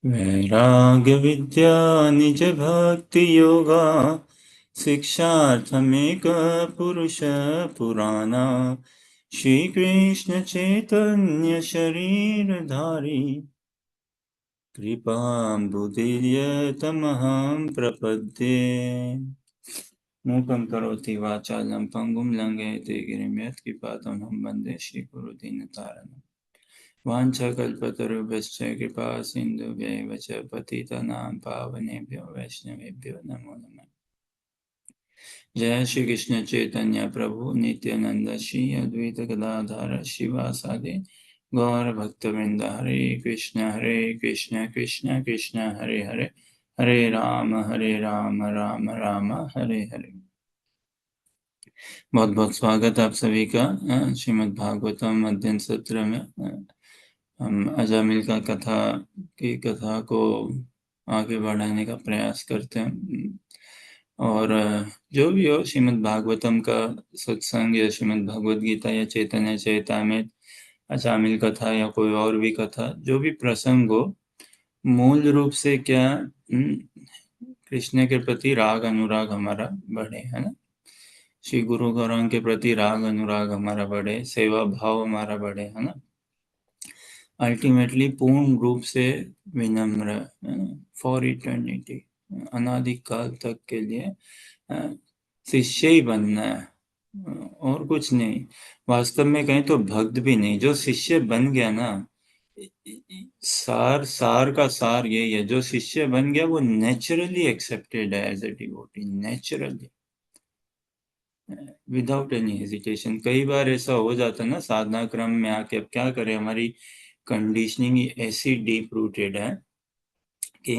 वैराग्य विद्या निज भक्ति योगा शिक्षार्थमेक पुरुष पुराना श्री कृष्ण चैतन्य शरीर धारी कृपाम्बुदिर्य तमहं प्रपद्ये मूकं करोति वाचालं पंगुं लंघयते गिरिं यत्कृपातमहं वन्दे श्रीगुरुदीनतारिणम् वाञ्छाकल्पतरुभ्यश्च कृपा सिन्धुभ्यैव च पतितानां पावनेभ्यो वैष्णवेभ्यो नमो नमः। जय श्री कृष्ण चैतन्य प्रभु नित्यानंद श्री अद्वैत गदाधर शिवासादि गौर भक्तवृंद हरे कृष्ण कृष्ण कृष्ण हरे हरे हरे राम राम राम हरे हरे। बहुत बहुत स्वागत आप सभी का श्रीमद् भागवतम अध्ययन सत्र में। हम अजामिल का कथा को आगे बढ़ाने का प्रयास करते हैं और जो भी हो श्रीमद् भागवतम का सत्संग या श्रीमद् भगवद गीता या चैतन्य चैतामृत अजामिल कथा या कोई और भी कथा जो भी प्रसंग हो, मूल रूप से क्या कृष्ण के प्रति राग अनुराग हमारा बढ़े, है ना। श्री गुरु गौरांग के प्रति राग अनुराग हमारा बढ़े, सेवा भाव हमारा बढ़े, है ना। अल्टीमेटली पूर्ण रूप से विनम्र फॉर इटर्निटी, अनादिकाल तक के लिए शिष्य ही बनना है और कुछ नहीं। वास्तव में कहें तो भक्त भी नहीं, जो शिष्य बन गया ना, सार का सार यही है, जो शिष्य बन गया वो नेचुरली एक्सेप्टेड है as a devotee, naturally without any hesitation. कई बार ऐसा हो जाता है ना साधना क्रम में आके, अब क्या करें, हमारी कंडीशनिंग ऐसी डीप रूटेड है कि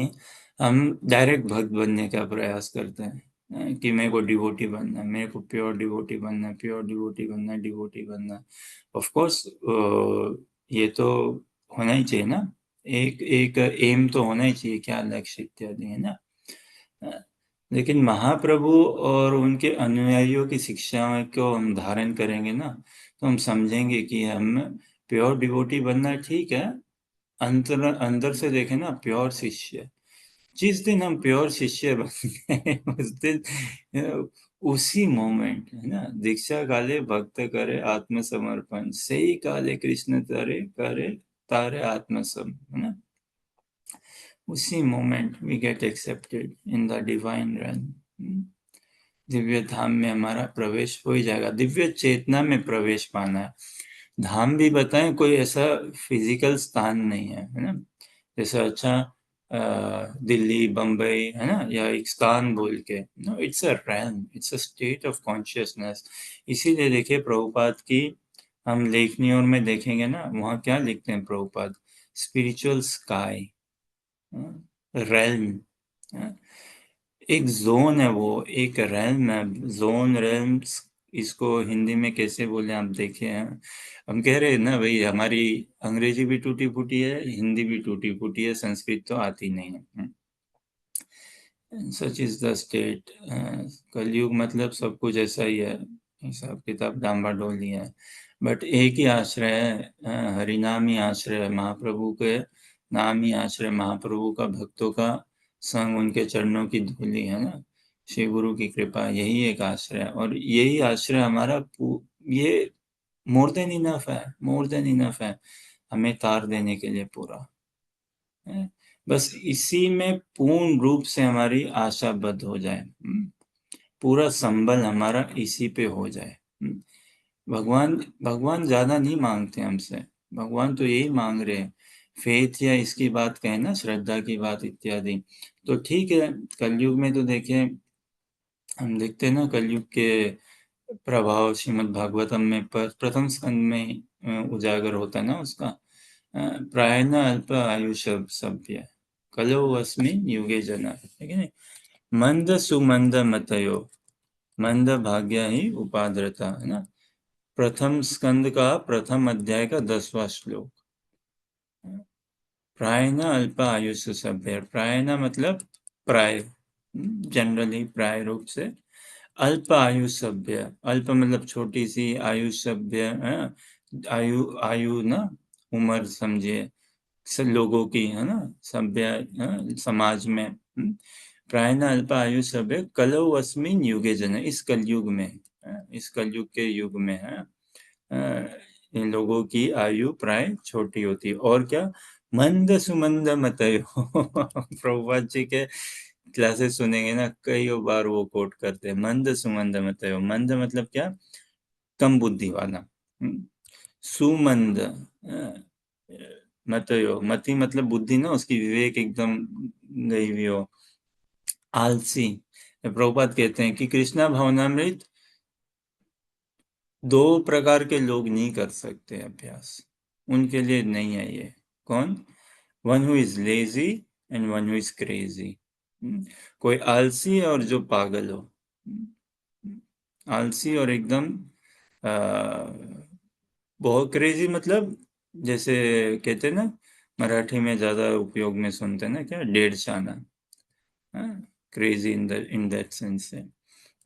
हम डायरेक्ट भक्त बनने का प्रयास करते हैं कि मेरे को डिवोटी बनना है, मेरे को प्योर डिवोटी बनना है, प्योर डिवोटी बनना है, डिवोटी बनना है। ऑफ कोर्स ये तो होना ही चाहिए ना, एक एक एम तो होना ही चाहिए, क्या लक्ष्य इत्यादि, है ना। लेकिन महाप्रभु और उनके अनुयायियों की शिक्षाओं को हम धारण करेंगे ना, तो हम समझेंगे कि हम प्योर डिवोटी बनना ठीक है, अंदर से देखें ना प्योर शिष्य। जिस दिन हम प्योर शिष्य बन गए उस दिन उसी मोमेंट, है ना, दीक्षा काले भक्त करे आत्मसमर्पण, सही काले कृष्ण तारे करे तारे आत्मसम, है ना। उसी moment we get accepted in the divine realm. दिव्य धाम में हमारा प्रवेश हो ही जाएगा, दिव्य चेतना में प्रवेश पाना है। धाम भी बताएं, कोई ऐसा फिजिकल स्थान नहीं है ना। जैसे अच्छा दिल्ली बम्बई, है ना, या एक स्थान बोल के, no, it's a realm, it's a state of consciousness. इसीलिए देखिए प्रभुपाद की हम लेखनियों में देखेंगे ना, वहाँ क्या लिखते हैं प्रभुपाद, स्पिरिचुअल स्काई, रेल्म, एक जोन है, वो एक रेल्म है, जोन रेल्म। इसको हिंदी में कैसे बोले आप देखिए। हम कह रहे हैं ना भाई, हमारी अंग्रेजी भी टूटी फूटी है, हिंदी भी टूटी फूटी है, संस्कृत तो आती नहीं है। Such is the state. कलयुग मतलब सब कुछ ऐसा ही है, हिसाब किताब डामाडोल है। बट एक ही आश्रय है, हरिनाम ही आश्रय है, महाप्रभु के नाम ही आश्रय, महाप्रभु का भक्तों का संग, उनके चरणों की धूली, है ना। श्री गुरु की कृपा, यही एक आश्रय है, और यही आश्रय हमारा ये मोर देन इनफ है, मोर देन इनफ है हमें तार देने के लिए पूरा है। बस इसी में पूर्ण रूप से हमारी आशा बद्ध हो जाए, पूरा संबल हमारा इसी पे हो जाए। भगवान भगवान ज्यादा नहीं मांगते हमसे, भगवान तो यही मांग रहे हैं, फेथ या इसकी बात कहें ना, श्रद्धा की बात इत्यादि। तो ठीक है, कलयुग में तो देखिए हम देखते हैं ना, कलयुग के प्रभाव श्रीमद् भागवतम में प्रथम स्कंद में उजागर होता है ना उसका। प्रायण अल्प आयुष सभ्य कलो अस्मिन् युगे जना, ठीक है। मंद सुमंद मतयो मंद भाग्य ही उपाद्रता, है ना। प्रथम स्कंद का प्रथम अध्याय का 10वां श्लोक। प्रायण अल्प आयुष सभ्य, प्रायण मतलब प्राय, जनरली प्राय रूप से, अल्प आयु सभ्य, अल्प मतलब छोटी सी, आयु सभ्य, आयु आयु ना, उम्र समझिए, सब लोगों की, है ना, सभ्य समाज में। प्रायः अल्पायु सभ्य कलौ अस्मिन् युगे जन, इस कलयुग में, इस कलयुग के युग में है, इन लोगों की आयु प्राय छोटी होती है। और क्या, मंद सुमंद मतयो प्रभुपाद जी के क्लासेस सुनेंगे ना, कई बार वो कोट करते हैं, मंद सुमंद मतयो। मंद मतलब क्या, कम बुद्धि वाला। सुमंद, मतयो, मति मतलब बुद्धि ना, उसकी विवेक एकदम गई हुई हो। आलसी, प्रभुपाद कहते हैं कि कृष्णा भावनामृत 2 प्रकार के लोग नहीं कर सकते अभ्यास, उनके लिए नहीं है ये। कौन? One who is lazy and one who is crazy. कोई आलसी है और जो पागल हो। आलसी और एकदम बहुत क्रेजी मतलब, जैसे कहते हैं ना, मराठी में ज्यादा उपयोग में सुनते हैं ना, क्या, डेढ़ शाना। क्रेजी इन दैट सेंस से।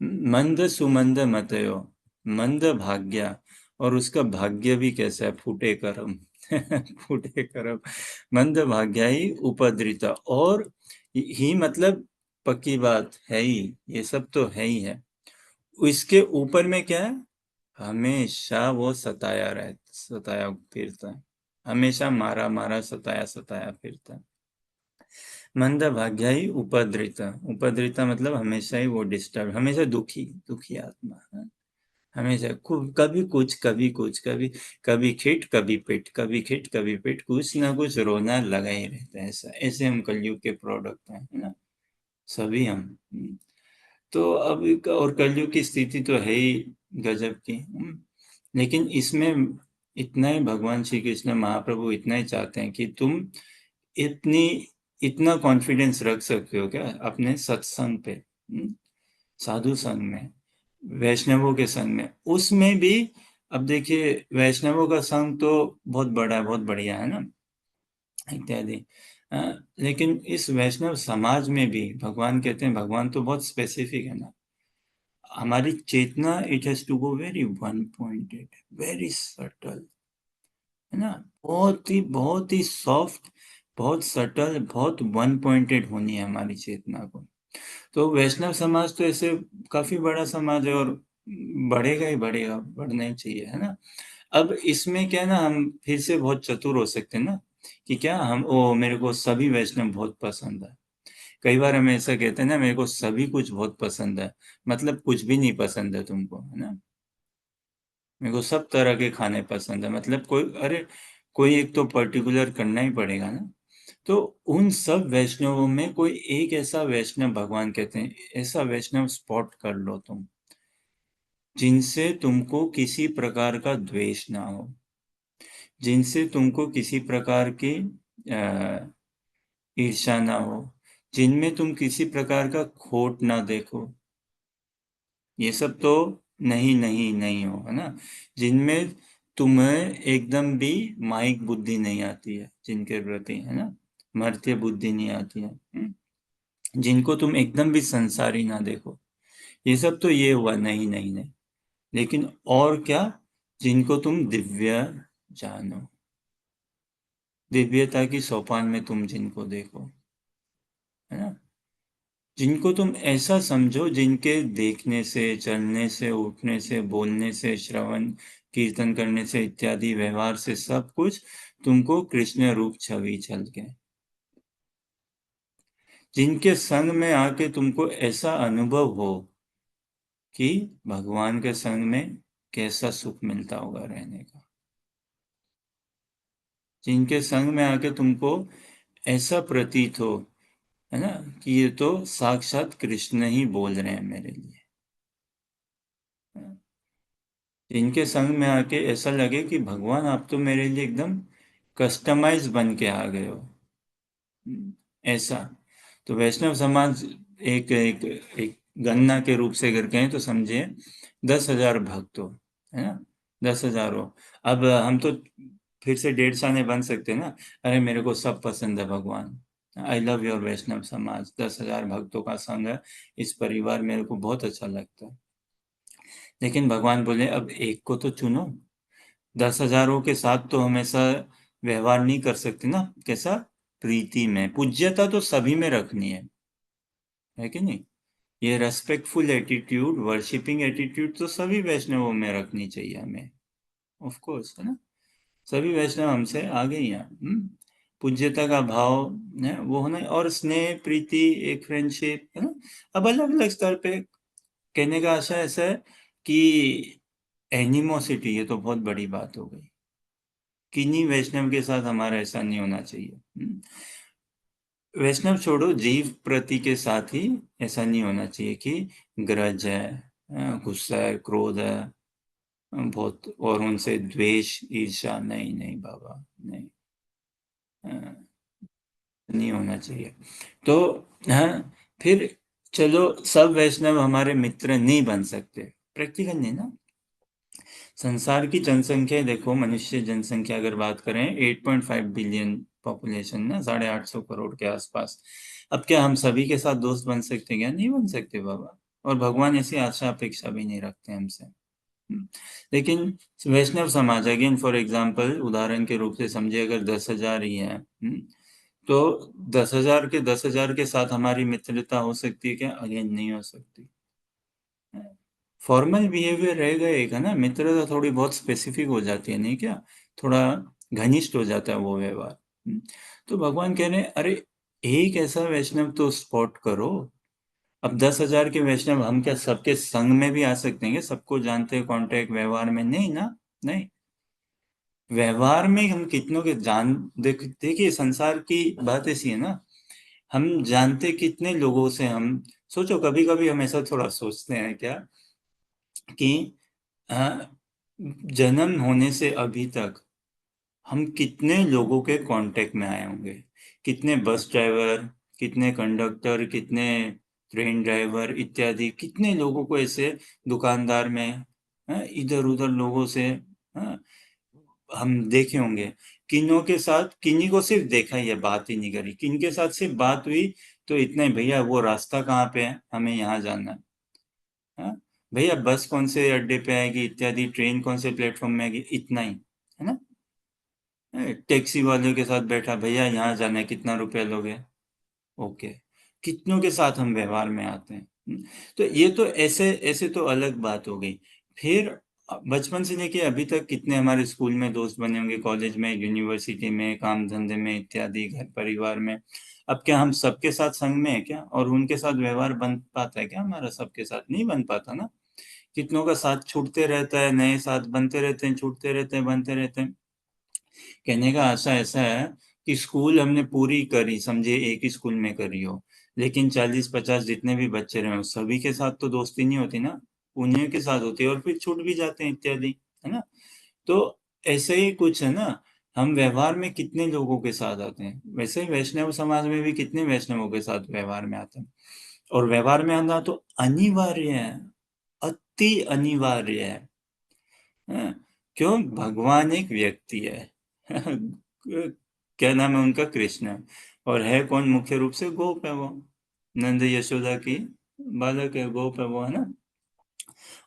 मंद सुमंद मतयो, मंद भाग्य, और उसका भाग्य भी कैसा है, फूटे करम फूटे करम। मंद भाग्य ही उपद्रिता, और ही मतलब पक्की बात है ही, ये सब तो है ही है। इसके ऊपर में क्या है, हमेशा वो सताया फिरता है, हमेशा मारा मारा सताया सताया फिरता है। मंद भाग्य ही उपद्रिता, उपद्रिता मतलब हमेशा ही वो डिस्टर्ब, हमेशा दुखी, दुखी आत्मा है। हमेशा कभी कुछ कभी कुछ, कभी कभी खिट कभी पिट, कभी खिट कभी पिट, कुछ ना कुछ रोना लगा ही रहता है। ऐसा, ऐसे हम कलयुग के प्रोडक्ट हैं, है ना, सभी हम। तो अब और कलयुग की स्थिति तो है ही गजब की। लेकिन इसमें इतना ही भगवान श्री कृष्ण महाप्रभु इतना ही चाहते हैं कि तुम इतनी इतना कॉन्फिडेंस रख सकते हो क्या अपने सत्संग पे, साधु संग में, वैष्णवों के संग में, उसमें भी। अब देखिए, वैष्णवों का संग तो बहुत बड़ा है, बहुत बढ़िया है ना, इत्यादि। लेकिन इस वैष्णव समाज में भी भगवान कहते हैं, भगवान तो बहुत स्पेसिफिक है ना, हमारी चेतना, it has to go very one pointed, very subtle, है ना, बहुत ही सॉफ्ट, बहुत सटल, बहुत वन पॉइंटेड होनी है हमारी चेतना को। तो वैष्णव समाज तो ऐसे काफी बड़ा समाज है, और बढ़ेगा ही बढ़ेगा, बढ़ना ही चाहिए, है ना। अब इसमें क्या है ना, हम फिर से बहुत चतुर हो सकते हैं ना, कि क्या हम, ओ मेरे को सभी वैष्णव बहुत पसंद है। कई बार हम ऐसा कहते हैं ना, मेरे को सभी कुछ बहुत पसंद है, मतलब कुछ भी नहीं पसंद है तुमको, है ना। मेरे को सब तरह के खाने पसंद है, मतलब कोई, अरे कोई एक तो पर्टिकुलर करना ही पड़ेगा ना। तो उन सब वैष्णवों में कोई एक ऐसा वैष्णव, भगवान कहते हैं, ऐसा वैष्णव स्पॉट कर लो तुम, जिनसे तुमको किसी प्रकार का द्वेष ना हो, जिनसे तुमको किसी प्रकार की ईर्ष्या ना हो, जिनमें तुम किसी प्रकार का खोट ना देखो। ये सब तो नहीं नहीं नहीं हो, है ना, जिनमें तुम्हें एकदम भी माइक बुद्धि नहीं आती है, जिनके प्रति, है ना, मर्त्य बुद्धि नहीं आती है, जिनको तुम एकदम भी संसारी ना देखो। ये सब तो ये हुआ, नहीं नहीं नहीं। लेकिन और क्या, जिनको तुम दिव्य जानो, दिव्यता की सोपान में तुम जिनको देखो, है ना, जिनको तुम ऐसा समझो, जिनके देखने से, चलने से, उठने से, बोलने से, श्रवण कीर्तन करने से इत्यादि व्यवहार से सब कुछ तुमको कृष्ण रूप छवि झलके, जिनके संग में आके तुमको ऐसा अनुभव हो कि भगवान के संग में कैसा सुख मिलता होगा रहने का, जिनके संग में आके तुमको ऐसा प्रतीत हो, है ना, कि ये तो साक्षात कृष्ण ही बोल रहे हैं मेरे लिए, जिनके संग में आके ऐसा लगे कि भगवान आप तो मेरे लिए एकदम कस्टमाइज बन के आ गए हो, ऐसा। तो वैष्णव समाज एक एक एक गणना के रूप से अगर कहें तो समझिए 10,000 भक्त हो, है ना, 10,000 हो। अब हम तो फिर से 150 बन सकते हैं ना, अरे मेरे को सब पसंद है भगवान, आई लव योर वैष्णव समाज, 10,000 भक्तों का संग है, इस परिवार मेरे को बहुत अच्छा लगता है। लेकिन भगवान बोले अब एक को तो चुनो, 10,000 के साथ तो हमेशा व्यवहार नहीं कर सकते ना, कैसा, प्रीति में। पूज्यता तो सभी में रखनी है कि नहीं? ये रेस्पेक्टफुल एटीट्यूड, वर्शिपिंग एटीट्यूड तो सभी वैष्णवों में रखनी चाहिए हमें, ऑफ कोर्स, है ना। सभी वैष्णव हमसे आगे ही हैं। पूज्यता का भाव है वो होना, और स्नेह प्रीति, एक फ्रेंडशिप, है ना। अब अलग अलग स्तर पे कहने का आशा ऐसा है कि एनिमोसिटी, ये तो बहुत बड़ी बात हो गई। किन्हीं वैष्णव के साथ हमारा ऐसा नहीं होना चाहिए। वैष्णव छोड़ो, जीव प्रति के साथ ही ऐसा नहीं होना चाहिए कि ग्रज है, गुस्सा है, क्रोध है बहुत, और उनसे द्वेष, ईर्ष्या, नहीं नहीं बाबा, नहीं, नहीं होना चाहिए। तो हाँ, फिर चलो, सब वैष्णव हमारे मित्र नहीं बन सकते, प्रैक्टिकल नहीं ना। संसार की जनसंख्या देखो, मनुष्य जनसंख्या अगर बात करें 8.5 बिलियन पॉपुलेशन ना, 850 करोड़ के आसपास। अब क्या हम सभी के साथ दोस्त बन सकते हैं क्या? नहीं बन सकते बाबा। और भगवान ऐसी आशा अपेक्षा भी नहीं रखते हमसे। लेकिन वैष्णव समाज, अगेन फॉर एग्जाम्पल, उदाहरण के रूप से समझे, अगर 10,000 ही है, तो 10,000 के 10,000 के साथ हमारी मित्रता हो सकती है क्या? अगेन नहीं हो सकती। फॉर्मल बिहेवियर रहेगा एक, है ना, मित्रता थोड़ी बहुत स्पेसिफिक हो जाती है, नहीं क्या? थोड़ा घनिष्ठ हो जाता है वो व्यवहार। तो भगवान कह रहे हैं, अरे एक ऐसा वैष्णव तो स्पॉट करो। अब 10,000 के वैष्णव हम क्या सबके संग में भी आ सकते हैं? सबको जानते हैं कांटेक्ट व्यवहार में? नहीं ना, नहीं। व्यवहार में हम कितनों के जान, देखिए संसार की बात ऐसी है ना, हम जानते कितने लोगों से, हम सोचो, कभी कभी हम ऐसा थोड़ा सोचते हैं क्या कि जन्म होने से अभी तक हम कितने लोगों के कांटेक्ट में आए होंगे? कितने बस ड्राइवर, कितने कंडक्टर, कितने ट्रेन ड्राइवर इत्यादि, कितने लोगों को ऐसे, दुकानदार में, इधर उधर लोगों से, हाँ, हम देखे होंगे। किन्हीं के साथ, किन्हीं को सिर्फ देखा ही है, बात ही नहीं करी। किन के साथ सिर्फ बात हुई तो इतना ही, भैया वो रास्ता कहाँ पे है, हमें यहाँ जाना है, हाँ? भैया बस कौन से अड्डे पे आएगी इत्यादि, ट्रेन कौन से प्लेटफॉर्म में आएगी, इतना ही, है ना। टैक्सी वाले के साथ बैठा, भैया यहाँ जाना है, कितना रुपया लोगे, ओके। कितनों के साथ हम व्यवहार में आते हैं। तो ये तो ऐसे ऐसे तो अलग बात हो गई। फिर बचपन से लेके अभी तक कितने हमारे स्कूल में दोस्त बने होंगे, कॉलेज में, यूनिवर्सिटी में, काम धंधे में इत्यादि, घर परिवार में। अब क्या हम सबके साथ संग में है क्या? और उनके साथ व्यवहार बन पाता है क्या हमारा? सबके साथ नहीं बन पाता ना। कितनों का साथ छूटते रहता है, नए साथ बनते रहते हैं, छूटते रहते हैं, बनते रहते हैं। कहने का आशा ऐसा है कि स्कूल हमने पूरी करी, समझे, एक ही स्कूल में करी हो, लेकिन 40-50 जितने भी बच्चे रहे हो, सभी के साथ तो दोस्ती नहीं होती ना, उन्हीं के साथ होती है, और फिर छूट भी जाते हैं इत्यादि, है ना। तो ऐसे ही कुछ है ना, हम व्यवहार में कितने लोगों के साथ आते हैं, वैसे ही वैष्णव समाज में भी कितने वैष्णवों के साथ व्यवहार में आते हैं। और व्यवहार में आना तो अनिवार्य है, अति अनिवार्य है। हाँ, क्यों? भगवान एक व्यक्ति है। क्या नाम है उनका? कृष्ण। और है कौन? मुख्य रूप से गोप है वो, नंद यशोदा की बालक है, गोप है वो, है ना।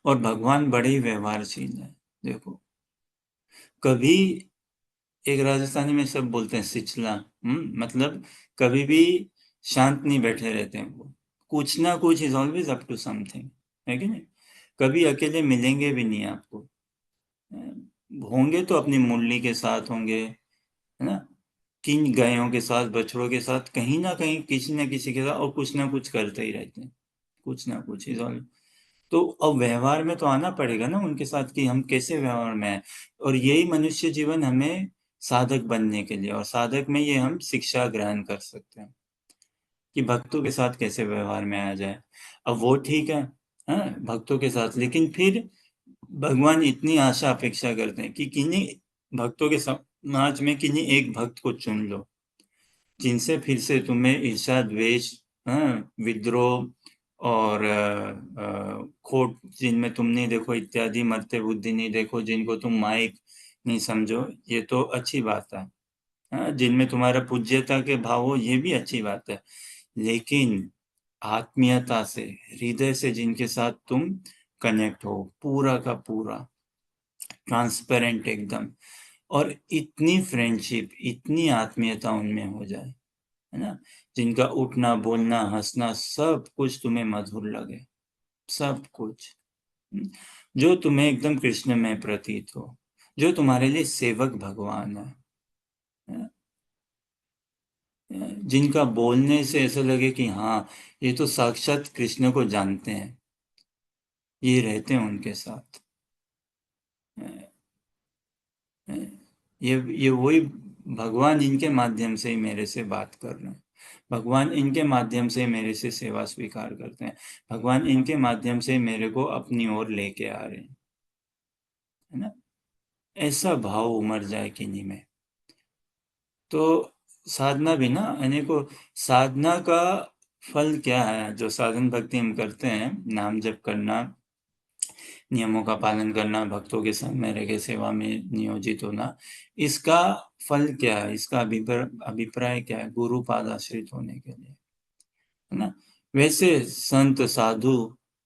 और भगवान बड़े ही व्यवहारशील है। देखो, कभी, एक राजस्थानी में सब बोलते हैं सिचला, मतलब कभी भी शांत नहीं बैठे रहते हैं वो, कुछ ना कुछ, is always up to something, है कि नहीं? कभी अकेले मिलेंगे भी नहीं आपको, होंगे तो अपनी मुरली के साथ होंगे, है ना। किन गायों के साथ, बछड़ों के साथ, कहीं ना कहीं किसी ना किसी के साथ, और कुछ ना कुछ करते ही रहते हैं, कुछ ना कुछ इज ऑल। तो अब व्यवहार में तो आना पड़ेगा ना उनके साथ, कि हम कैसे व्यवहार में है। और यही मनुष्य जीवन हमें साधक बनने के लिए, और साधक में ये हम शिक्षा ग्रहण कर सकते हैं कि भक्तों के साथ कैसे व्यवहार में आया जाए। अब वो ठीक है, हाँ, भक्तों के साथ, लेकिन फिर भगवान इतनी आशा अपेक्षा करते हैं कि किन्हीं भक्तों के समाज में किन्हीं एक भक्त को चुन लो, जिनसे फिर से तुम्हें ईर्ष्या, द्वेष, हाँ, विद्रोह और खोट जिनमें तुम नहीं देखो इत्यादि, मरते बुद्धि नहीं देखो, जिनको तुम माइक नहीं समझो, ये तो अच्छी बात है। हाँ, जिनमें तुम्हारा पूज्यता के भाव हो, ये भी अच्छी बात है। लेकिन आत्मीयता से, हृदय से जिनके साथ तुम कनेक्ट हो, पूरा का पूरा ट्रांसपेरेंट एकदम, और इतनी फ्रेंडशिप, इतनी आत्मीयता उनमें हो जाए, है ना, जिनका उठना, बोलना, हंसना सब कुछ तुम्हें मधुर लगे, सब कुछ, जो तुम्हें एकदम कृष्ण में प्रतीत हो, जो तुम्हारे लिए सेवक भगवान है, जिनका बोलने से ऐसा लगे कि हाँ, ये तो साक्षात कृष्ण को जानते हैं, ये रहते हैं उनके साथ। ये वही भगवान इनके माध्यम से ही मेरे से बात कर रहे हैं, भगवान इनके माध्यम से मेरे से सेवा स्वीकार करते हैं, भगवान इनके माध्यम से मेरे को अपनी ओर लेके आ रहे हैं, है ना। ऐसा भाव उमड़ जाए किन्हीं में, तो साधना भी ना, अनेकों, साधना का फल क्या है, जो साधन भक्ति हम करते हैं, नाम जप करना, नियमों का पालन करना, भक्तों के संग में रह के सेवा में नियोजित होना, इसका फल क्या है, इसका अभिप्राय क्या है, गुरु पाद आश्रित होने के लिए, है ना। वैसे संत साधु,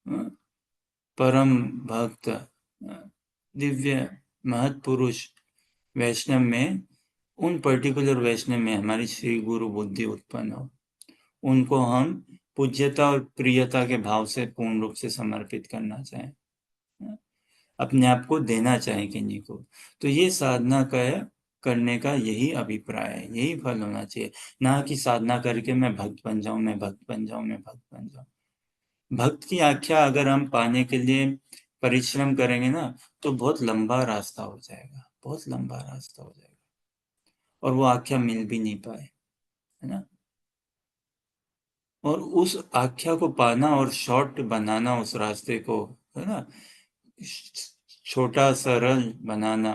परम भक्त, दिव्य महत पुरुष वैष्णव में, उन पर्टिकुलर वैष्णव में हमारी श्री गुरु बुद्धि उत्पन्न हो, उनको हम पूज्यता और प्रियता के भाव से पूर्ण रूप से समर्पित करना चाहें, अपने आप को देना चाहें किन्हीं को, तो ये साधना का करने का यही अभिप्राय है, यही फल होना चाहिए, ना कि साधना करके मैं भक्त बन जाऊं, मैं भक्त बन जाऊं, मैं भक्त बन जाऊं। भक्त की आख्या अगर हम पाने के लिए परिश्रम करेंगे ना, तो बहुत लंबा रास्ता हो जाएगा, बहुत लंबा रास्ता हो जाएगा, और वो आख्या मिल भी नहीं पाए, है ना। और उस आख्या को पाना और शॉर्ट बनाना उस रास्ते को, है ना, छोटा सरल बनाना,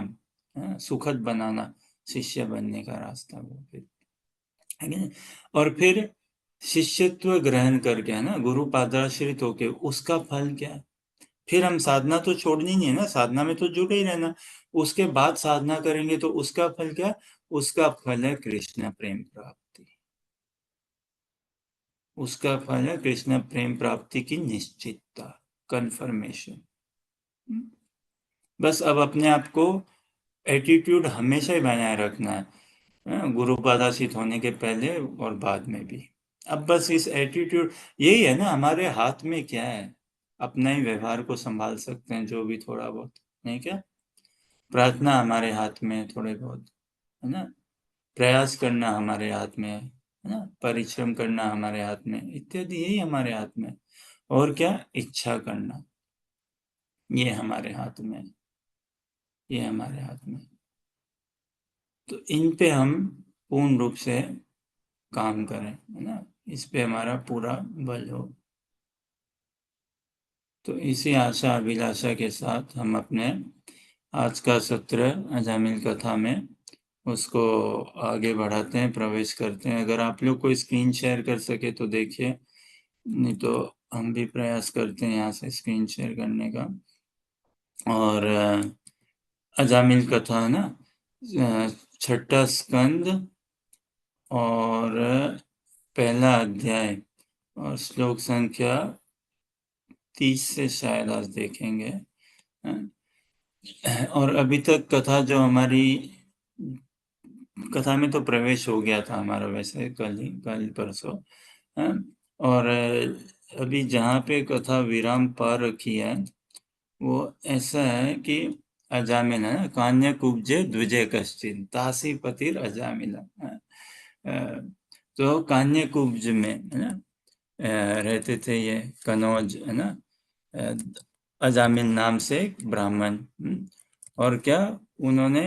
सुखद बनाना, शिष्य बनने का रास्ता वो फिर, है कि नहीं? और फिर शिष्यत्व ग्रहण करके, है ना, गुरु पादाश्रित होके उसका फल क्या है, फिर हम साधना तो छोड़नी नहीं है ना, साधना में तो जुटे ही रहना, उसके बाद साधना करेंगे तो उसका फल क्या, उसका फल है कृष्ण प्रेम प्राप्ति, उसका फल है कृष्ण प्रेम प्राप्ति की निश्चितता, कन्फर्मेशन। बस अब अपने आप को एटीट्यूड हमेशा ही बनाए रखना है, गुरु पादाशित होने के पहले और बाद में भी। अब बस इस एटीट्यूड, यही है ना, हमारे हाथ में क्या है, अपना ही व्यवहार को संभाल सकते हैं जो भी थोड़ा बहुत, नहीं क्या, प्रार्थना हमारे हाथ में है थोड़े बहुत, है ना, प्रयास करना हमारे हाथ में है ना, परिश्रम करना हमारे हाथ में, इत्यादि यही हमारे हाथ में, और क्या, इच्छा करना, ये हमारे हाथ में, ये हमारे हाथ में, तो इन पे हम पूर्ण रूप से काम करें, है ना, इस पे हमारा पूरा बल हो। तो इसी आशा अभिलाषा के साथ हम अपने आज का सत्र अजामिल कथा में उसको आगे बढ़ाते हैं, प्रवेश करते हैं। अगर आप लोग कोई स्क्रीन शेयर कर सके तो देखिए, नहीं तो हम भी प्रयास करते हैं यहाँ से स्क्रीन शेयर करने का। और अजामिल कथा है ना, छठा स्कंद और पहला अध्याय और श्लोक संख्या 30 से शायद आज देखेंगे। और अभी तक कथा जो हमारी, कथा में तो प्रवेश हो गया था हमारा वैसे कल परसों, हाँ? और अभी जहाँ पे कथा विराम पा रखी है वो ऐसा है कि अजामिल है ना, कान्य कुब्जे द्विजय कश्चिन तासी पतिर अजामिला, हाँ? तो कान्य कुब्ज में, है ना, रहते थे ये कनौज, है ना, अ, अजामिल नाम से एक ब्राह्मण, और क्या, उन्होंने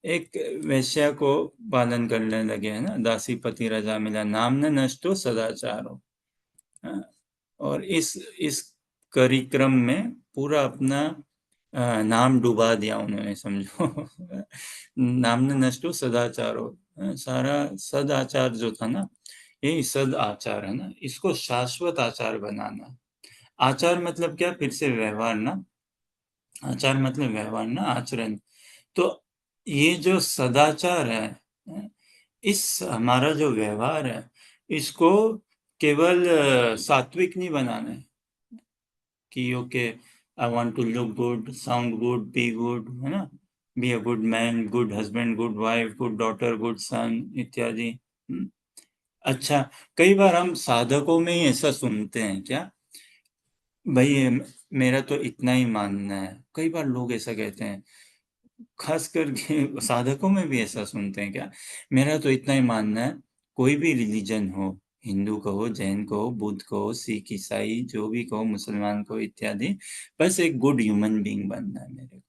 एक वेश्या को पालन करने लगे, है ना, दासी पति रजा मिला, नाम न नष्टो सदाचारो, हाँ? और इस कार्यक्रम में पूरा अपना नाम डुबा दिया उन्होंने, समझो। नाम न नष्टो सदाचारो, सारा सदाचार जो था ना, यही सद आचार है ना, इसको शाश्वत आचार बनाना। आचार मतलब क्या, फिर से व्यवहार ना, आचार मतलब व्यवहार ना, आचरण। तो ये जो सदाचार है, इस हमारा जो व्यवहार है, इसको केवल सात्विक नहीं बनाना है कि okay, I want to look good, sound good, be good, है ना, be a good man, good husband, good wife, good daughter, good son इत्यादि। अच्छा, कई बार हम साधकों में ही ऐसा सुनते हैं क्या, भाई मेरा तो इतना ही मानना है। कई बार लोग ऐसा कहते हैं, खास करके साधकों में भी ऐसा सुनते हैं क्या, मेरा तो इतना ही मानना है। कोई भी रिलीजन हो, हिंदू कहो, जैन कहो, बुद्ध कहो, सिख, ईसाई, जो भी कहो, मुसलमान कहो इत्यादि, बस एक गुड ह्यूमन बीइंग बनना है मेरे को।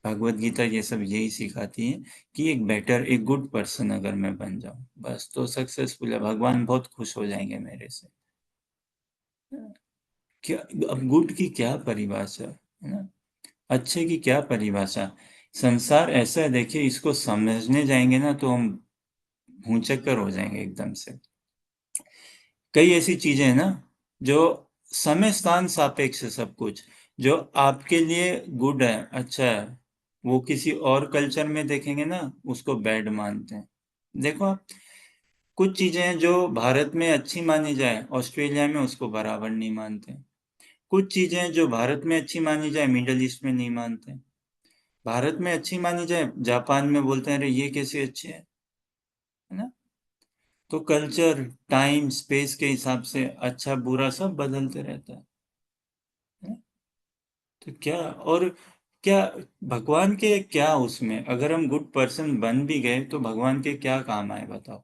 भगवत गीता ये सब यही सिखाती है कि एक बेटर, एक गुड पर्सन अगर मैं बन जाऊं, बस तो सक्सेसफुल है, भगवान बहुत खुश हो जाएंगे मेरे से। क्या, अब गुड की क्या परिभाषा है ना, अच्छे की क्या परिभाषा। संसार ऐसा है, देखिए इसको समझने जाएंगे ना तो हम भूचक्कर हो जाएंगे एकदम से। कई ऐसी चीजें हैं ना जो समय स्थान सापेक्ष है, सब कुछ जो आपके लिए गुड है, अच्छा है, वो किसी और कल्चर में देखेंगे ना उसको बैड मानते हैं। देखो आप, कुछ चीजें हैं जो भारत में अच्छी मानी जाए, ऑस्ट्रेलिया में उसको बराबर नहीं मानते। कुछ चीजें हैं जो भारत में अच्छी मानी जाए, मिडल ईस्ट में नहीं मानते। भारत में अच्छी मानी जाए, जापान में बोलते हैं अरे ये कैसे अच्छे है ना। तो कल्चर, टाइम, स्पेस के हिसाब से अच्छा बुरा सब बदलते रहता है ना? तो क्या, और क्या भगवान के क्या उसमें, अगर हम गुड पर्सन बन भी गए तो भगवान के क्या काम आए बताओ,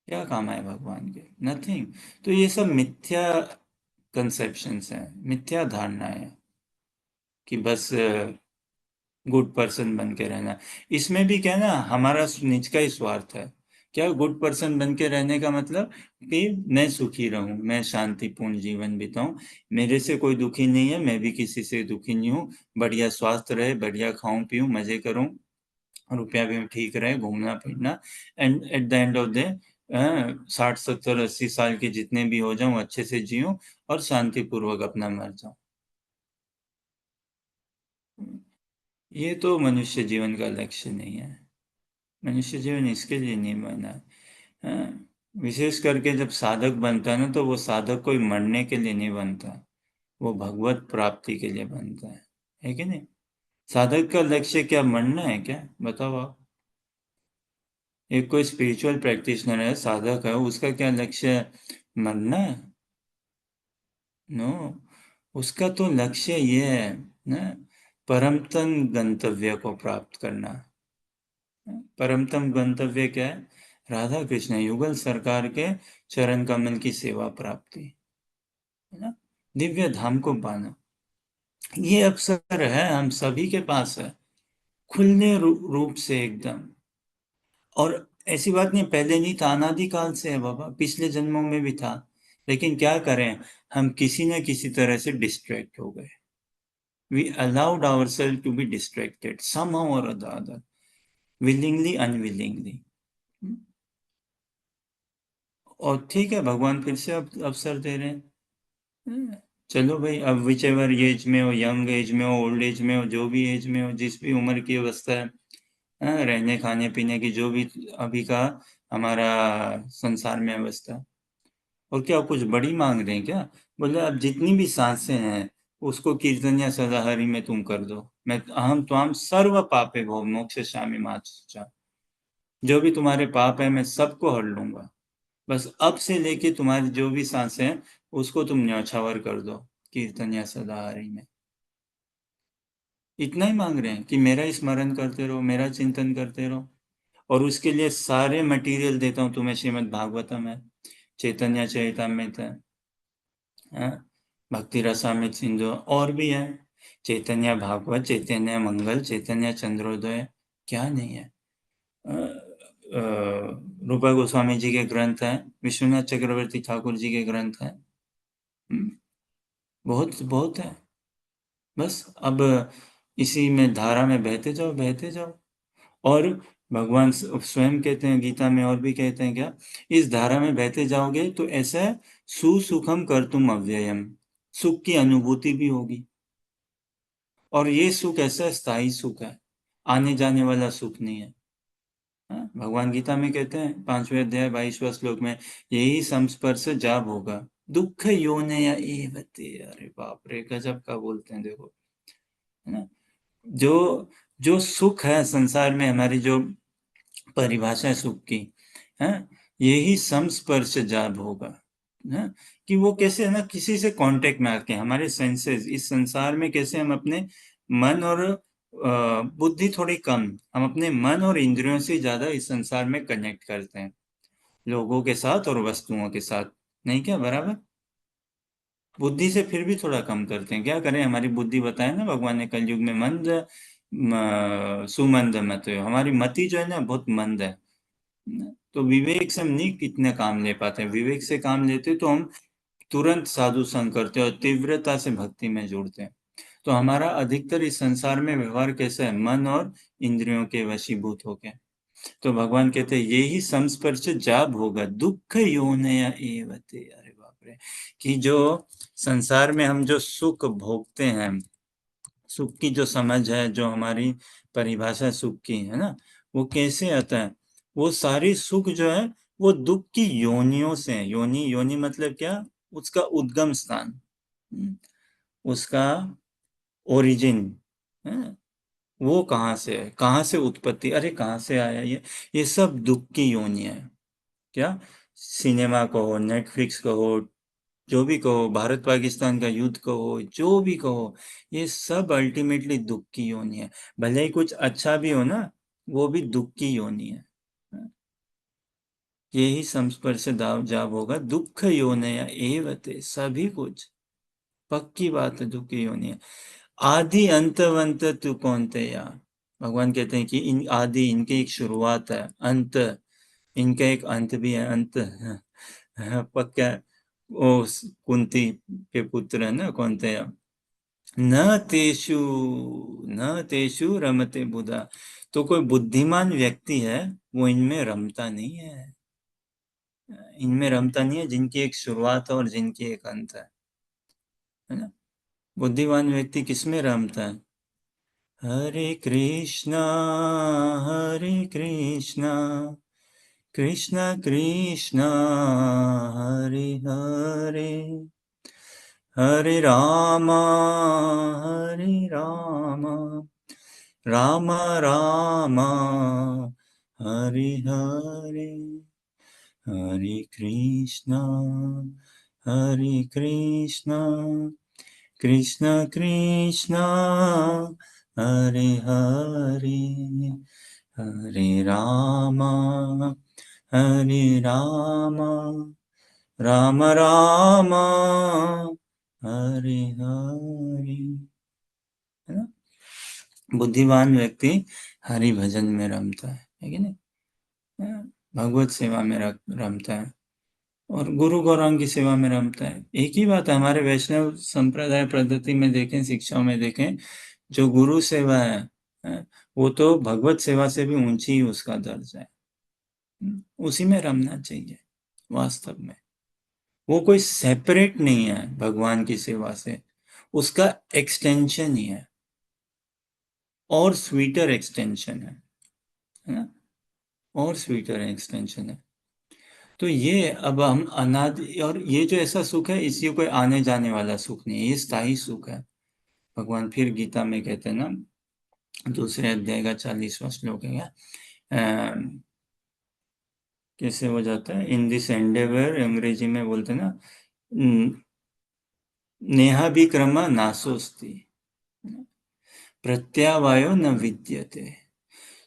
क्या काम आए भगवान के, नथिंग। तो ये सब मिथ्या कंसेप्शंस हैं, मिथ्या धारणाएं हैं कि बस गुड पर्सन बन के रहना। इसमें भी क्या है ना, हमारा निज का ही स्वार्थ है। क्या गुड पर्सन बन के रहने का मतलब कि मैं सुखी रहूं, मैं शांतिपूर्ण जीवन बिताऊं, मेरे से कोई दुखी नहीं है, मैं भी किसी से दुखी नहीं हूँ, बढ़िया स्वास्थ्य रहे, बढ़िया खाऊं पीऊं, मजे करूं, रुपया भी ठीक रहे, घूमना फिरना, and at the end of the 60 70 80 साल के जितने भी हो जाऊं अच्छे से जीऊं और शांतिपूर्वक अपना मर जाऊं। ये तो मनुष्य जीवन का लक्ष्य नहीं है। मनुष्य जीवन इसके लिए नहीं बना है। हाँ, विशेष करके जब साधक बनता है ना तो वो साधक कोई मरने के लिए नहीं बनता, वो भगवत प्राप्ति के लिए बनता है कि नहीं। साधक का लक्ष्य क्या, मरना है क्या, बताओ आप। एक कोई स्पिरिचुअल प्रैक्टिशनर है, साधक है, उसका क्या लक्ष्य है, मरना है। नो, उसका तो लक्ष्य ये है ना, परमतम गंतव्य को प्राप्त करना। परमतम गंतव्य क्या है, राधा कृष्ण युगल सरकार के चरण कमल की सेवा प्राप्ति, है ना, दिव्य धाम को पाना। ये अवसर है, हम सभी के पास है, खुले रूप से एकदम। और ऐसी बात नहीं पहले नहीं था, अनादिकाल से है बाबा, पिछले जन्मों में भी था। लेकिन क्या करें, हम किसी न किसी तरह से डिस्ट्रैक्ट हो गए। We allowed ourselves to be distracted somehow or the other, willingly unwillingly। और ठीक है, भगवान फिर से अब अवसर दे रहे हैं। चलो भाई, अब विच एवर एज में हो, यंग एज में हो, ओल्ड एज में हो, जो भी एज में हो, जिस भी उम्र की अवस्था है, रहने खाने पीने की जो भी अभी का हमारा संसार में अवस्था, और क्या कुछ बड़ी मांग रहे हैं क्या। बोले अब जितनी भी सांसें हैं उसको कीर्तन या सदाहरि में तुम कर दो, मैं अहम त्वाम सर्व पापे भो मोक्षयिष्यामि मा शुचा। जो भी तुम्हारे पाप है मैं सबको हर लूंगा, बस अब से लेके तुम्हारी जो भी सांसें हैं उसको तुम न्यौछावर कर दो कीर्तन या सदाहरि में। इतना ही मांग रहे हैं कि मेरा स्मरण करते रहो, मेरा चिंतन करते रहो, और उसके लिए सारे मटेरियल देता हूँ तुम्हें, श्रीमद् भागवतम है, चैतन्य चैतामृत है, हाँ? भक्ति रसामृत सिंधु और भी है, चैतन्य भागवत, चैतन्य मंगल, चैतन्य चंद्रोदय, क्या नहीं है। रूपा गोस्वामी जी के ग्रंथ हैं, विश्वनाथ चक्रवर्ती ठाकुर जी के ग्रंथ हैं। हम्म, बहुत बहुत है। बस अब इसी में धारा में बहते जाओ, बहते जाओ। और भगवान स्वयं कहते हैं गीता में, और भी कहते हैं क्या, इस धारा में बहते जाओगे तो ऐसा है, सुसुखम कर तुम अव्ययम, सुख की अनुभूति भी होगी। और ये सुख ऐसा स्थायी सुख है, आने जाने वाला सुख नहीं है। भगवान गीता में कहते हैं 5वें अध्याय 22वें श्लोक में, यही संस्पर्श जाब होगा, दुख योनया एवते। अरे बाप रे, गजब का बोलते हैं, देखो, है ना। जो जो सुख है संसार में, हमारी जो परिभाषा है सुख की, है, यही समस्पर्श जाब होगा, है, कि वो कैसे है ना, किसी से कांटेक्ट में आके हमारे सेंसेस इस संसार में कैसे हम अपने मन और बुद्धि थोड़ी कम, हम अपने मन और इंद्रियों से ज्यादा इस संसार में कनेक्ट करते हैं, लोगों के साथ और वस्तुओं के साथ, नहीं क्या, बराबर। बुद्धि से फिर भी थोड़ा कम करते हैं, क्या करें, हमारी बुद्धि बताए ना भगवान ने कलयुग में मंद सुमंद मत हो, हमारी मति जो है ना बहुत मंद है। तो विवेक से हम नहीं कितने काम ले पाते हैं, विवेक से काम लेते तो हम तुरंत साधु संग करते हैं और तीव्रता से भक्ति में जुड़ते हैं। तो हमारा अधिकतर इस संसार में व्यवहार कैसा है, मन और इंद्रियों के वशीभूत होके। तो भगवान कहते हैं यही संस्पर्श जाब होगा, दुख योनया एवते। अरे बाप रे, कि जो संसार में हम जो सुख भोगते हैं, सुख की जो समझ है, जो हमारी परिभाषा सुख की है ना, वो कैसे आता है, वो सारी सुख जो है वो दुख की योनियों से है। योनि, योनि मतलब क्या, उसका उद्गम स्थान, उसका ओरिजिन है, वो कहाँ से है, कहाँ से उत्पत्ति, अरे कहाँ से आया ये सब दुख की योनि है। क्या, सिनेमा कहो, नेटफ्लिक्स कहो, जो भी कहो, भारत पाकिस्तान का युद्ध कहो, जो भी कहो, ये सब अल्टीमेटली दुख की योनि है। भले ही कुछ अच्छा भी हो ना, वो भी दुख की योनि है। यही संस्पर्श दाव जाब होगा, दुख योनया एवते, सभी कुछ पक्की बात है, दुख की योनि है। आदि अंतवंत तू कौनते या, भगवान कहते हैं कि इन आदि, इनकी एक शुरुआत है, अंत इनका एक अंत भी है, अंत पक्का। ओ कुंती के पुत्र है ना कौनते, न तेषु न तेषु रमते बुधा, तो कोई बुद्धिमान व्यक्ति है वो इनमें रमता नहीं है, इनमें रमता नहीं है जिनकी एक शुरुआत है और जिनकी एक अंत है ना। बुद्धिमान व्यक्ति किसमें रमता है, हरे कृष्णा कृष्ण कृष्ण हरे हरे, हरे राम राम राम हरे हरे, हरे कृष्णा कृष्ण कृष्ण हरे हरे, हरे राम राम राम हरे हरे, है ना। बुद्धिमान व्यक्ति हरि भजन में रमता है कि नहीं, हाँ, भगवत सेवा में रमता है और गुरु गौरांग की सेवा में रमता है। एक ही बात है, हमारे वैष्णव संप्रदाय पद्धति में देखें, शिक्षाओं में देखें, जो गुरु सेवा है, वो तो भगवत सेवा से भी ऊंची ही उसका दर्जा है। उसी में रमना चाहिए वास्तव में। वो कोई सेपरेट नहीं है भगवान की सेवा से, उसका एक्सटेंशन ही है, और स्वीटर एक्सटेंशन है ना, और स्वीटर एक्सटेंशन है। तो ये अब हम अनादि, और ये जो ऐसा सुख है, इसी कोई आने जाने वाला सुख नहीं है, ये स्थायी सुख है। भगवान फिर गीता में कहते हैं ना, दूसरे अध्याय का 40वां श्लोक है, कैसे हो जाता है, इन दिस एंडेवर, अंग्रेजी में बोलते हैं ना, नेहाभिक्रम नासोस्ति, प्रत्यावायो न विद्यते,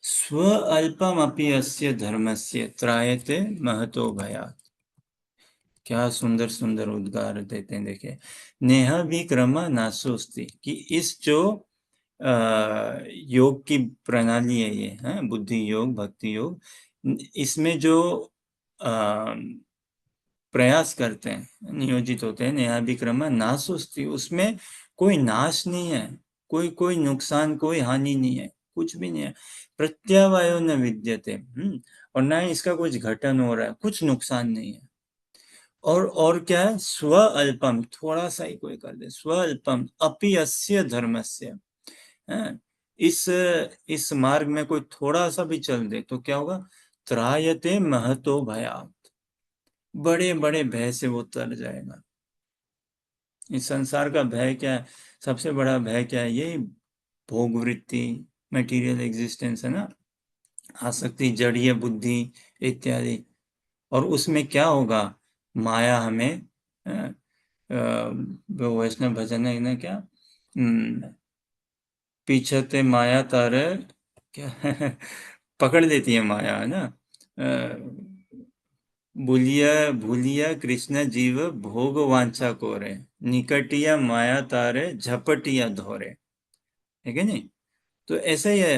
स्व अल्पमपि अस्य धर्मस्य त्रायते महतो भयात्। क्या सुंदर सुंदर उद्गार देते हैं, देखे, नेहा भी क्रम नासोस्ति, कि इस जो योग की प्रणाली है ये है, बुद्धि योग, भक्ति योग, इसमें जो प्रयास करते हैं, नियोजित होते हैं, नेहा भी क्रम नासोस्ति, उसमें कोई नाश नहीं है, कोई कोई नुकसान, कोई हानि नहीं है, कुछ भी नहीं है। प्रत्यावायो न विद्यते, और ना ही इसका कुछ घटन हो रहा है, कुछ नुकसान नहीं है। और क्या है, स्व अल्पम, थोड़ा सा ही कोई कर दे, स्व अल्पम अपि अस्य धर्मस्य, है, इस मार्ग में कोई थोड़ा सा भी चल दे तो क्या होगा, त्रायते महतो भयात्, बड़े बड़े भय से वो तर जाएगा। इस संसार का भय क्या है? सबसे बड़ा भय क्या है? यही भोग वृत्ति, मटेरियल एग्जिस्टेंस है ना, आसक्ति, जड़ीय बुद्धि इत्यादि। और उसमें क्या होगा? माया हमें वो वैष्णव भजन है ना, क्या पीछते माया तारे, क्या पकड़ लेती है माया, है ना। भूलिया भूलिया कृष्ण जीव भोग वांछा कोरे, निकटिया माया तारे झपटिया धोरे। ठीक है नहीं? तो ऐसा ही है।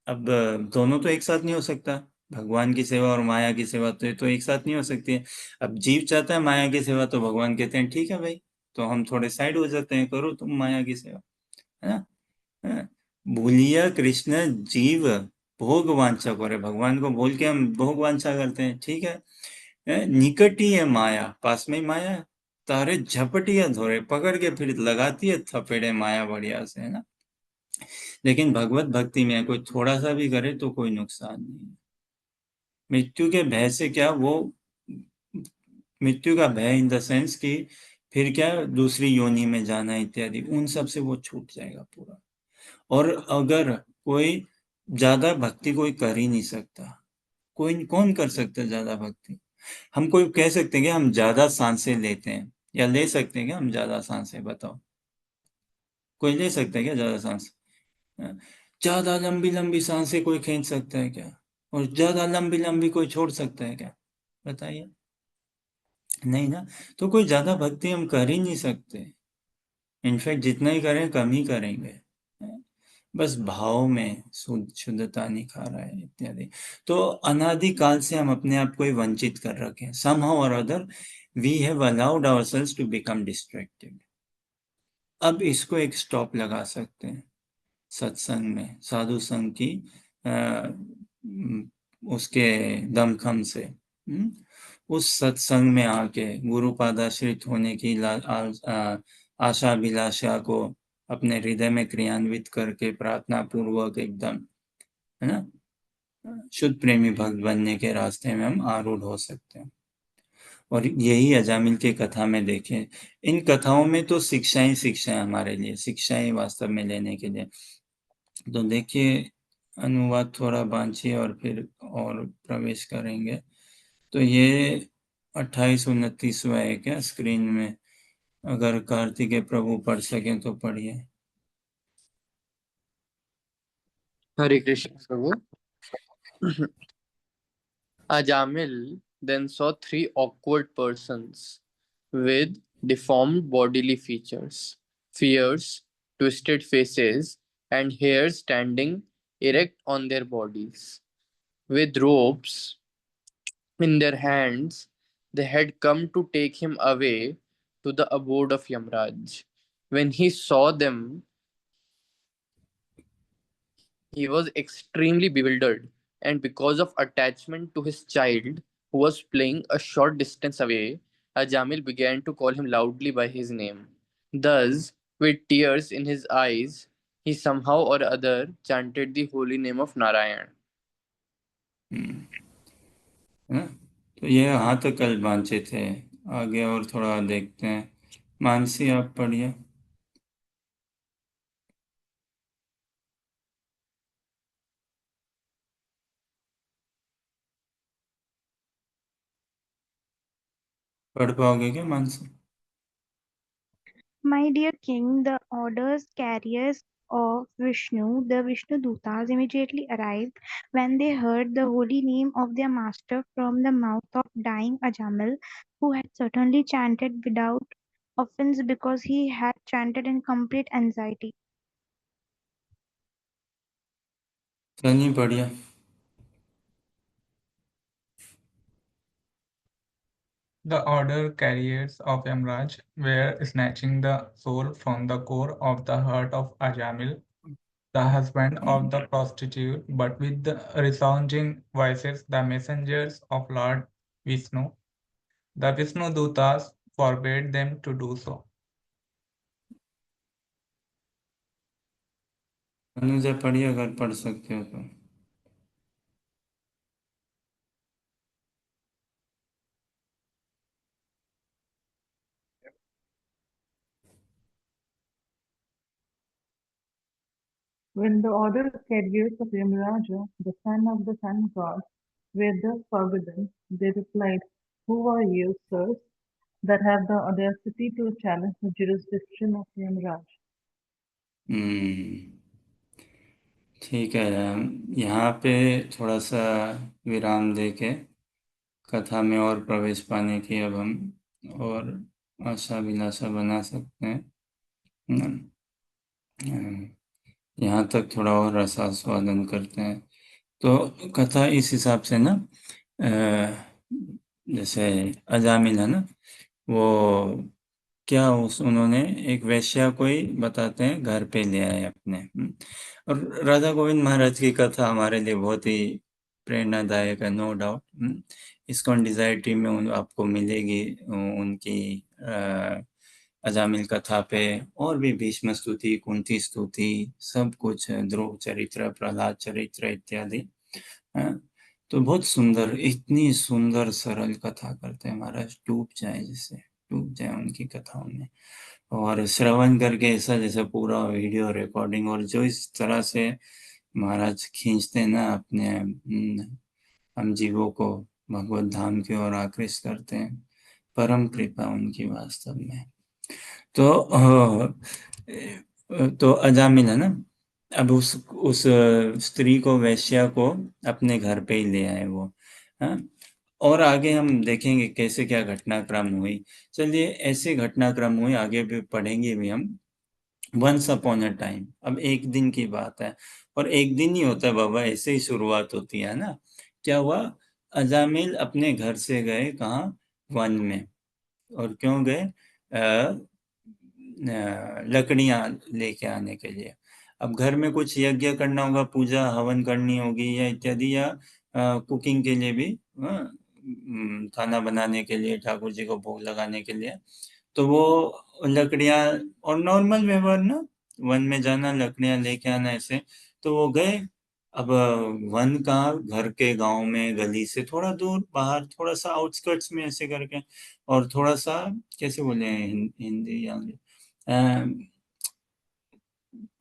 अब दोनों तो एक साथ नहीं हो सकता। भगवान की सेवा और माया की सेवा तो एक साथ नहीं हो सकती है। अब जीव चाहता है माया की सेवा, तो भगवान कहते हैं ठीक है भाई, तो हम थोड़े साइड हो जाते हैं, करो तुम माया की सेवा, है ना। हाँ। भूलिया कृष्ण जीव भोग वांछा करे, भगवान को बोल के हम भोग वांछा करते हैं, ठीक है। निकट ही है माया, पास में ही माया है। तारे झपटिया धोरे, पकड़ के फिर लगाती है थपेड़े माया बढ़िया से, है ना। लेकिन भगवत भक्ति में कोई थोड़ा सा भी करे तो कोई नुकसान नहीं। मृत्यु के भय से क्या, वो मृत्यु का भय इन द सेंस कि फिर क्या, दूसरी योनि में जाना इत्यादि, उन सब से वो छूट जाएगा पूरा। और अगर कोई ज्यादा भक्ति कोई कर ही नहीं सकता, कोई कौन कर सकता है ज्यादा भक्ति? हम कोई कह सकते हैं कि हम ज्यादा सांसें लेते हैं, या ले सकते हैं क्या हम ज्यादा सांसें? बताओ, कोई ले सकता है क्या ज्यादा सांस? ज्यादा लंबी लंबी सांसें कोई खींच सकता है क्या? और ज्यादा लंबी लंबी कोई छोड़ सकता है क्या? बताइए। नहीं ना। तो कोई ज्यादा भक्ति हम कर ही नहीं सकते। इनफैक्ट जितना ही करें कम ही करेंगे। बस भाव में शुद्धता निखार है इत्यादि। तो अनादिकाल से हम अपने आप को ही वंचित कर रखे हैं, somehow or other we have allowed ourselves to become distracted। अब इसको एक स्टॉप लगा सकते हैं सत्संग में, साधु संघ की उसके दमखम से। उस सत्संग में आके गुरु पादाश्रित होने की आशा अभिलाषा को अपने हृदय में क्रियान्वित करके प्रार्थना पूर्वक एकदम, है ना, शुद्ध प्रेमी भक्त बनने के रास्ते में हम आरूढ़ हो सकते हैं। और यही अजामिल की कथा में देखें, इन कथाओं में तो शिक्षाएं शिक्षाएं हमारे लिए, शिक्षाएं वास्तव में लेने के लिए। तो देखिए, अनुवाद थोड़ा बांचिए और फिर और प्रवेश करेंगे। तो ये 28-29 है क्या स्क्रीन में? अगर कार्तिकेय प्रभु पढ़ सकें तो पढ़िए। हरे कृष्ण प्रभु। Ajamil then saw three awkward persons with deformed bodily features, fierce, twisted faces, and hair standing erect on their bodies. With ropes in their hands, they had come to take him away to the abode of Yamraj. When he saw them, he was extremely bewildered, and because of attachment to his child, who was playing a short distance away, Ajamil began to call him loudly by his name. Thus, with tears in his eyes, he somehow or other chanted the holy name of Narayan. हम्म, है ना? तो ये यहाँ तक कल बांचे थे। आगे और थोड़ा देखते हैं। मानसी आप पढ़िए। पढ़ पाओगे क्या Mansi? My dear king, the orders carriers of Vishnu, the Vishnu Dutas, immediately arrived when they heard the holy name of their master from the mouth of dying Ajamil, who had certainly chanted without offense because he had chanted in complete anxiety. Sunny बढ़िया। The order carriers of Yamraj were snatching the soul from the core of the heart of Ajamil, the husband of the prostitute, but with the resounding voices, the messengers of Lord Vishnu, the Vishnu Dutas, forbade them to do so. Anuja पढ़िए अगर पढ़ सकते हो तो। When the order carriers of Yamraja, the son of the sun god, were thus forbidden, they replied, "Who are you, sirs, that have the audacity to challenge the jurisdiction of Yamraj?" हम्म, ठीक है। यहाँ पे थोड़ा सा विराम देके कथा में और प्रवेश पाने की अब हम और आशा अभिलाषा बना सकते हैं। यहाँ तक थोड़ा और रसास्वादन करते हैं। तो कथा इस हिसाब से ना, जैसे अजामिल है ना, वो क्या उन्होंने एक वेश्या को ही बताते हैं घर पे ले आए अपने। और राधा गोविंद महाराज की कथा हमारे लिए बहुत ही प्रेरणादायक है, no doubt. ISKCON desire team में आपको मिलेगी उनकी अजामिल कथा पे, और भी भीष्म स्तुति, कुंती स्तुति, सब कुछ, ध्रुव चरित्र, प्रहलाद चरित्र इत्यादि। तो बहुत सुंदर, इतनी सुंदर सरल कथा करते हैं महाराज, डूब जाए जिससे, डूब जाए उनकी कथाओं में। और श्रवण करके ऐसा जैसे पूरा वीडियो रिकॉर्डिंग, और जो इस तरह से महाराज खींचते हैं ना अपने हम जीवों को भगवत धाम की ओर आकृष्ट करते हैं, परम कृपा उनकी वास्तव में। तो अजामिल है ना, अब उस स्त्री को, वेश्या को अपने घर पे ही ले आए वो। हाँ, और आगे हम देखेंगे कैसे क्या घटनाक्रम हुई। चलिए, ऐसे घटनाक्रम हुई, आगे भी पढ़ेंगे भी हम। वंस अपॉन अ टाइम, अब एक दिन की बात है, और एक दिन ही होता है बाबा, ऐसे ही शुरुआत होती है ना। क्या हुआ, अजामिल अपने घर से गए कहाँ, वन में। और क्यों गए, लकड़ियां लेके आने के लिए। अब घर में कुछ यज्ञ करना होगा, पूजा हवन करनी होगी या इत्यादि, या कुकिंग के लिए भी, खाना बनाने के लिए, ठाकुर जी को भोग लगाने के लिए। तो वो लकड़ियां, और नॉर्मल व्यवहार ना, वन में जाना, लकड़ियां लेके आना, ऐसे। तो वो गए। अब वन का, घर के गांव में, गली से थोड़ा दूर बाहर, थोड़ा सा आउटस्कर्ट्स में ऐसे करके, और थोड़ा सा, कैसे बोले हिंदी या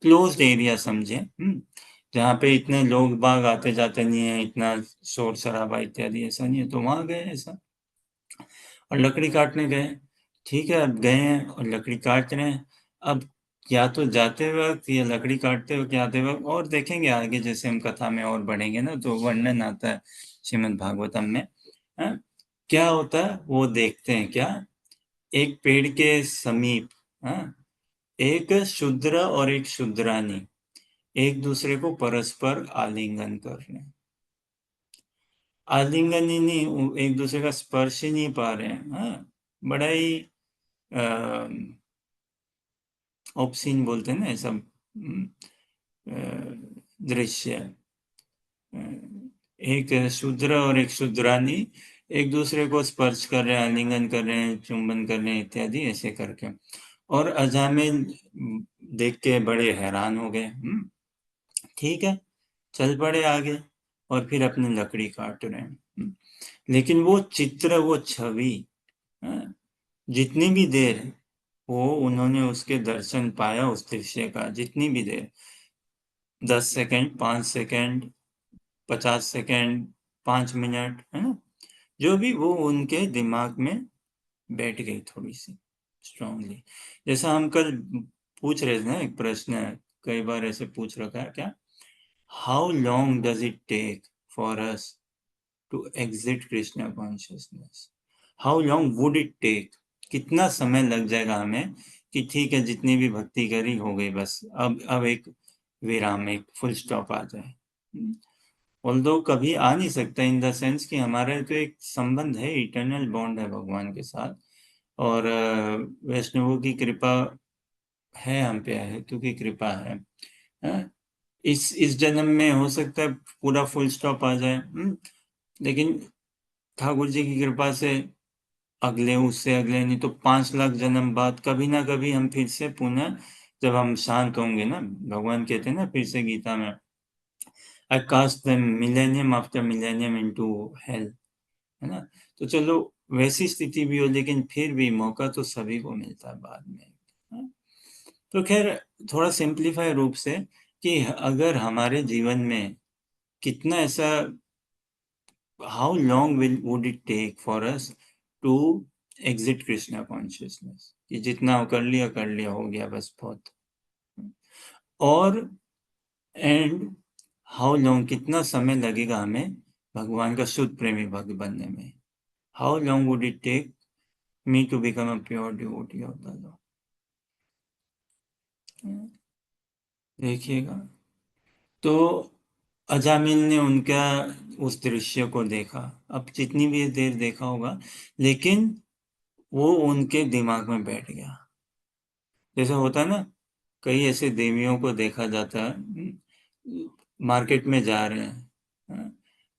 क्लोज्ड एरिया समझे, जहाँ पे इतने लोग बाग आते जाते नहीं है, इतना शोर शराबा इत्यादि ऐसा नहीं है, तो वहां गए ऐसा, और लकड़ी काटने गए। ठीक है, अब गए हैं और लकड़ी काट रहे हैं। अब या तो जाते वक्त या लकड़ी काटते वक्त या आते वक्त, और देखेंगे आगे जैसे हम कथा में और बढ़ेंगे ना, तो वर्णन आता है श्रीमद् भागवतम में। क्या होता है वो देखते हैं। क्या, एक पेड़ के समीप, एक शूद्र और एक शूद्रानी एक दूसरे को परस्पर आलिंगन कर रहे हैं। आलिंगन ही नहीं, एक दूसरे का स्पर्श ही नहीं पा रहे हैं। बड़ा ही ऑब्सीन बोलते हैं ना ऐसा दृश्य। एक शूद्र और एक शूद्रानी एक दूसरे को स्पर्श कर रहे हैं, आलिंगन कर रहे हैं, चुंबन कर रहे हैं इत्यादि ऐसे करके। और अजामिल देख के बड़े हैरान हो गए। ठीक है, चल पड़े आगे, और फिर अपनी लकड़ी काट रहे हैं। लेकिन वो चित्र, वो छवि, जितनी भी देर वो उन्होंने उसके दर्शन पाया, उस दृश्य का, जितनी भी देर, 10 सेकंड, 5 सेकंड, 50 सेकंड, 5 मिनट, है ना, जो भी, वो उनके दिमाग में बैठ गई थोड़ी सी स्ट्रांगली। जैसा हम कल पूछ रहे थे ना, एक प्रश्न है, कई बार ऐसे पूछ रखा है क्या, how long does it take for us to exit Krishna consciousness? How long would it take, कितना समय लग जाएगा हमें कि ठीक है, जितनी भी भक्ति करी हो गई, बस अब एक विराम, एक फुल स्टॉप आ जाए। ऑल्दो कभी आ नहीं सकता, इन द सेंस कि हमारे तो एक संबंध है, इटर्नल बॉन्ड है भगवान के साथ, और वैष्णवों की कृपा है हम पे, है क्योंकि कृपा है। इस जन्म में हो सकता है पूरा फुल स्टॉप आ जाए, लेकिन ठाकुर जी की कृपा से अगले, उससे अगले, नहीं तो 5 लाख जन्म बाद कभी ना कभी हम फिर से पुनः, जब हम शांत होंगे ना, भगवान कहते हैं ना फिर से गीता में, I cast the millennium after millennium into hell, है ना। तो चलो वैसी स्थिति भी हो, लेकिन फिर भी मौका तो सभी को मिलता है बाद में। तो खैर, थोड़ा सिंप्लीफाई रूप से कि अगर हमारे जीवन में कितना ऐसा, how long would it take for us to exit Krishna consciousness, कि जितना कर लिया हो गया बस बहुत। और एंड हाउ लॉन्ग, कितना समय लगेगा हमें भगवान का शुद्ध प्रेमी भक्त बनने में। How long would it take me to become a pure devotee of the Lord. देखिएगा, तो अजामिल ने उनका उस दृश्य को देखा, अब जितनी भी देर देखा होगा, लेकिन वो उनके दिमाग में बैठ गया। जैसे होता है ना, कई ऐसे देवियों को देखा जाता है, मार्केट में जा रहे हैं,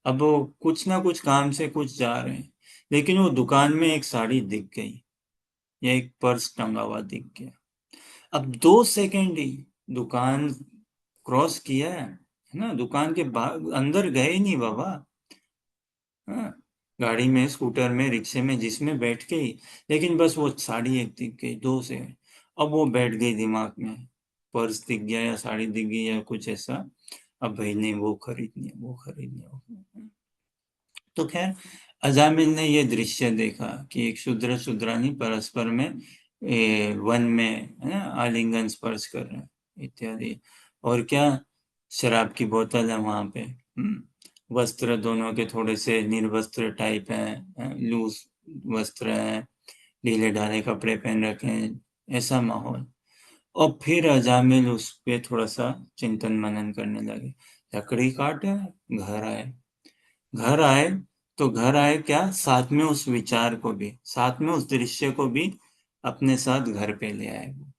अब वो कुछ ना कुछ काम से कुछ जा रहे हैं, लेकिन वो दुकान में एक साड़ी दिख गई या एक पर्स टंगा हुआ दिख गया। अब 2 सेकंड ही दुकान क्रॉस किया है ना, दुकान के बाहर अंदर गए नहीं बाबा, हाँ, गाड़ी में, स्कूटर में, रिक्शे में, जिसमें बैठ के ही, लेकिन बस वो साड़ी एक दिख गई 2 सेकंड। अब वो बैठ गई दिमाग में, पर्स दिख गया या साड़ी दिख गई या कुछ ऐसा, अब भाई नहीं वो खरीदनी है, वो खरीदनी है। तो खैर अजामिल ने ये दृश्य देखा कि एक शूद्र शूद्रानी परस्पर में वन में, है ना, आलिंगन स्पर्श कर रहे हैं इत्यादि। और क्या, शराब की बोतल है वहां पे, वस्त्र दोनों के थोड़े से निर्वस्त्र टाइप हैं, लूज वस्त्र हैं, ढीले ढाले कपड़े पहन रखे हैं, ऐसा माहौल। और फिर अजामिल उस पे थोड़ा सा चिंतन मनन करने लगे। लकड़ी काटे, घर आए, घर आए तो घर आए क्या, साथ में उस विचार को भी, साथ में उस दृश्य को भी अपने साथ घर पे ले आए वो।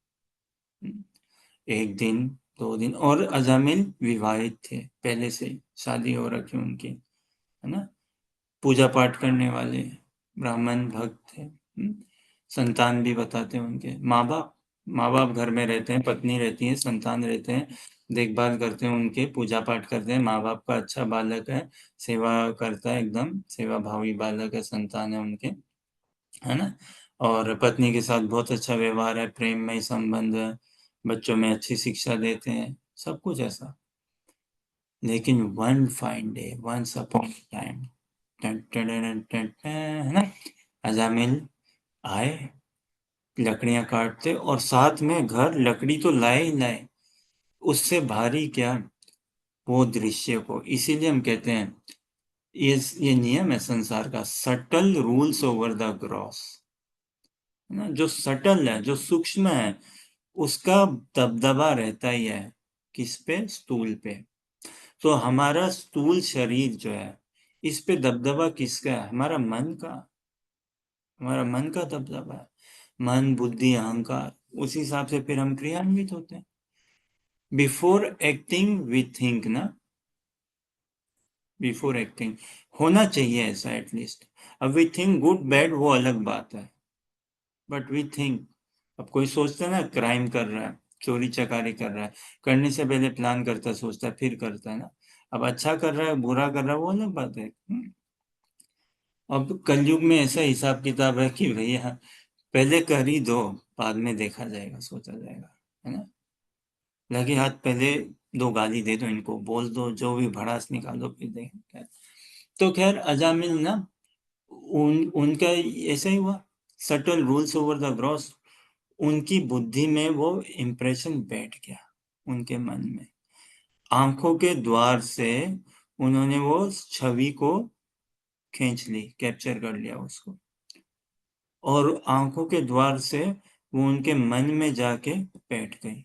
1 दिन 2 दिन, और अजामिल विवाहित थे पहले से ही, शादी हो रखी उनकी, है ना, पूजा पाठ करने वाले ब्राह्मण भक्त थे। संतान भी बताते हैं उनके, माँ बाप घर में रहते हैं, पत्नी रहती है, संतान रहते हैं, देखभाल करते हैं उनके, पूजा पाठ करते हैं, माँ बाप का अच्छा बालक है, सेवा करता है, एकदम सेवा भावी बालक है, संतान है उनके, है ना। और पत्नी के साथ बहुत अच्छा व्यवहार है, प्रेममय संबंध है, बच्चों में अच्छी शिक्षा देते हैं, सब कुछ ऐसा। लेकिन one fine day, once upon time, है ना, अजामिल आए लकड़ियां काटते, और साथ में घर लकड़ी तो लाए ही लाए, उससे भारी क्या, वो दृश्य को। इसीलिए हम कहते हैं ये नियम है संसार का, subtle rules over the gross, है ना, जो सटल है, जो सूक्ष्म है, उसका दबदबा रहता ही है, किस पे, स्थूल पे। तो हमारा स्थूल शरीर जो है, इस पे दबदबा किसका है, हमारा मन का, हमारा मन का दबदबा है। मन, बुद्धि, अहंकार, उस हिसाब से फिर हम क्रियान्वित होते हैं। बिफोर एक्टिंग वी थिंक ना, बिफोर एक्टिंग होना चाहिए ऐसा एटलीस्ट। अब वी थिंक गुड बैड वो अलग बात है, बट वी थिंक, अब कोई सोचता है ना क्राइम कर रहा है, चोरी चकारी कर रहा है, करने से पहले प्लान करता है, सोचता है, फिर करता है ना। अब अच्छा कर रहा है, बुरा कर रहा है, वो अलग बात है। अब कलयुग में ऐसा हिसाब किताब है कि भैया पहले कर ही दो, बाद में देखा जाएगा, सोचा जाएगा, है ना। लगे हाथ पहले 2 गाली दे दो, इनको बोल दो, जो भी भड़ास निकाल दो, फिर देखें। तो खैर अजामिल ना, उनका ऐसा ही हुआ, subtle rules over the gross, उनकी बुद्धि में वो इम्प्रेशन बैठ गया, उनके मन में, आंखों के द्वार से उन्होंने वो छवि को खींच ली, कैप्चर कर लिया उसको, और आंखों के द्वार से वो उनके मन में जाके बैठ गई,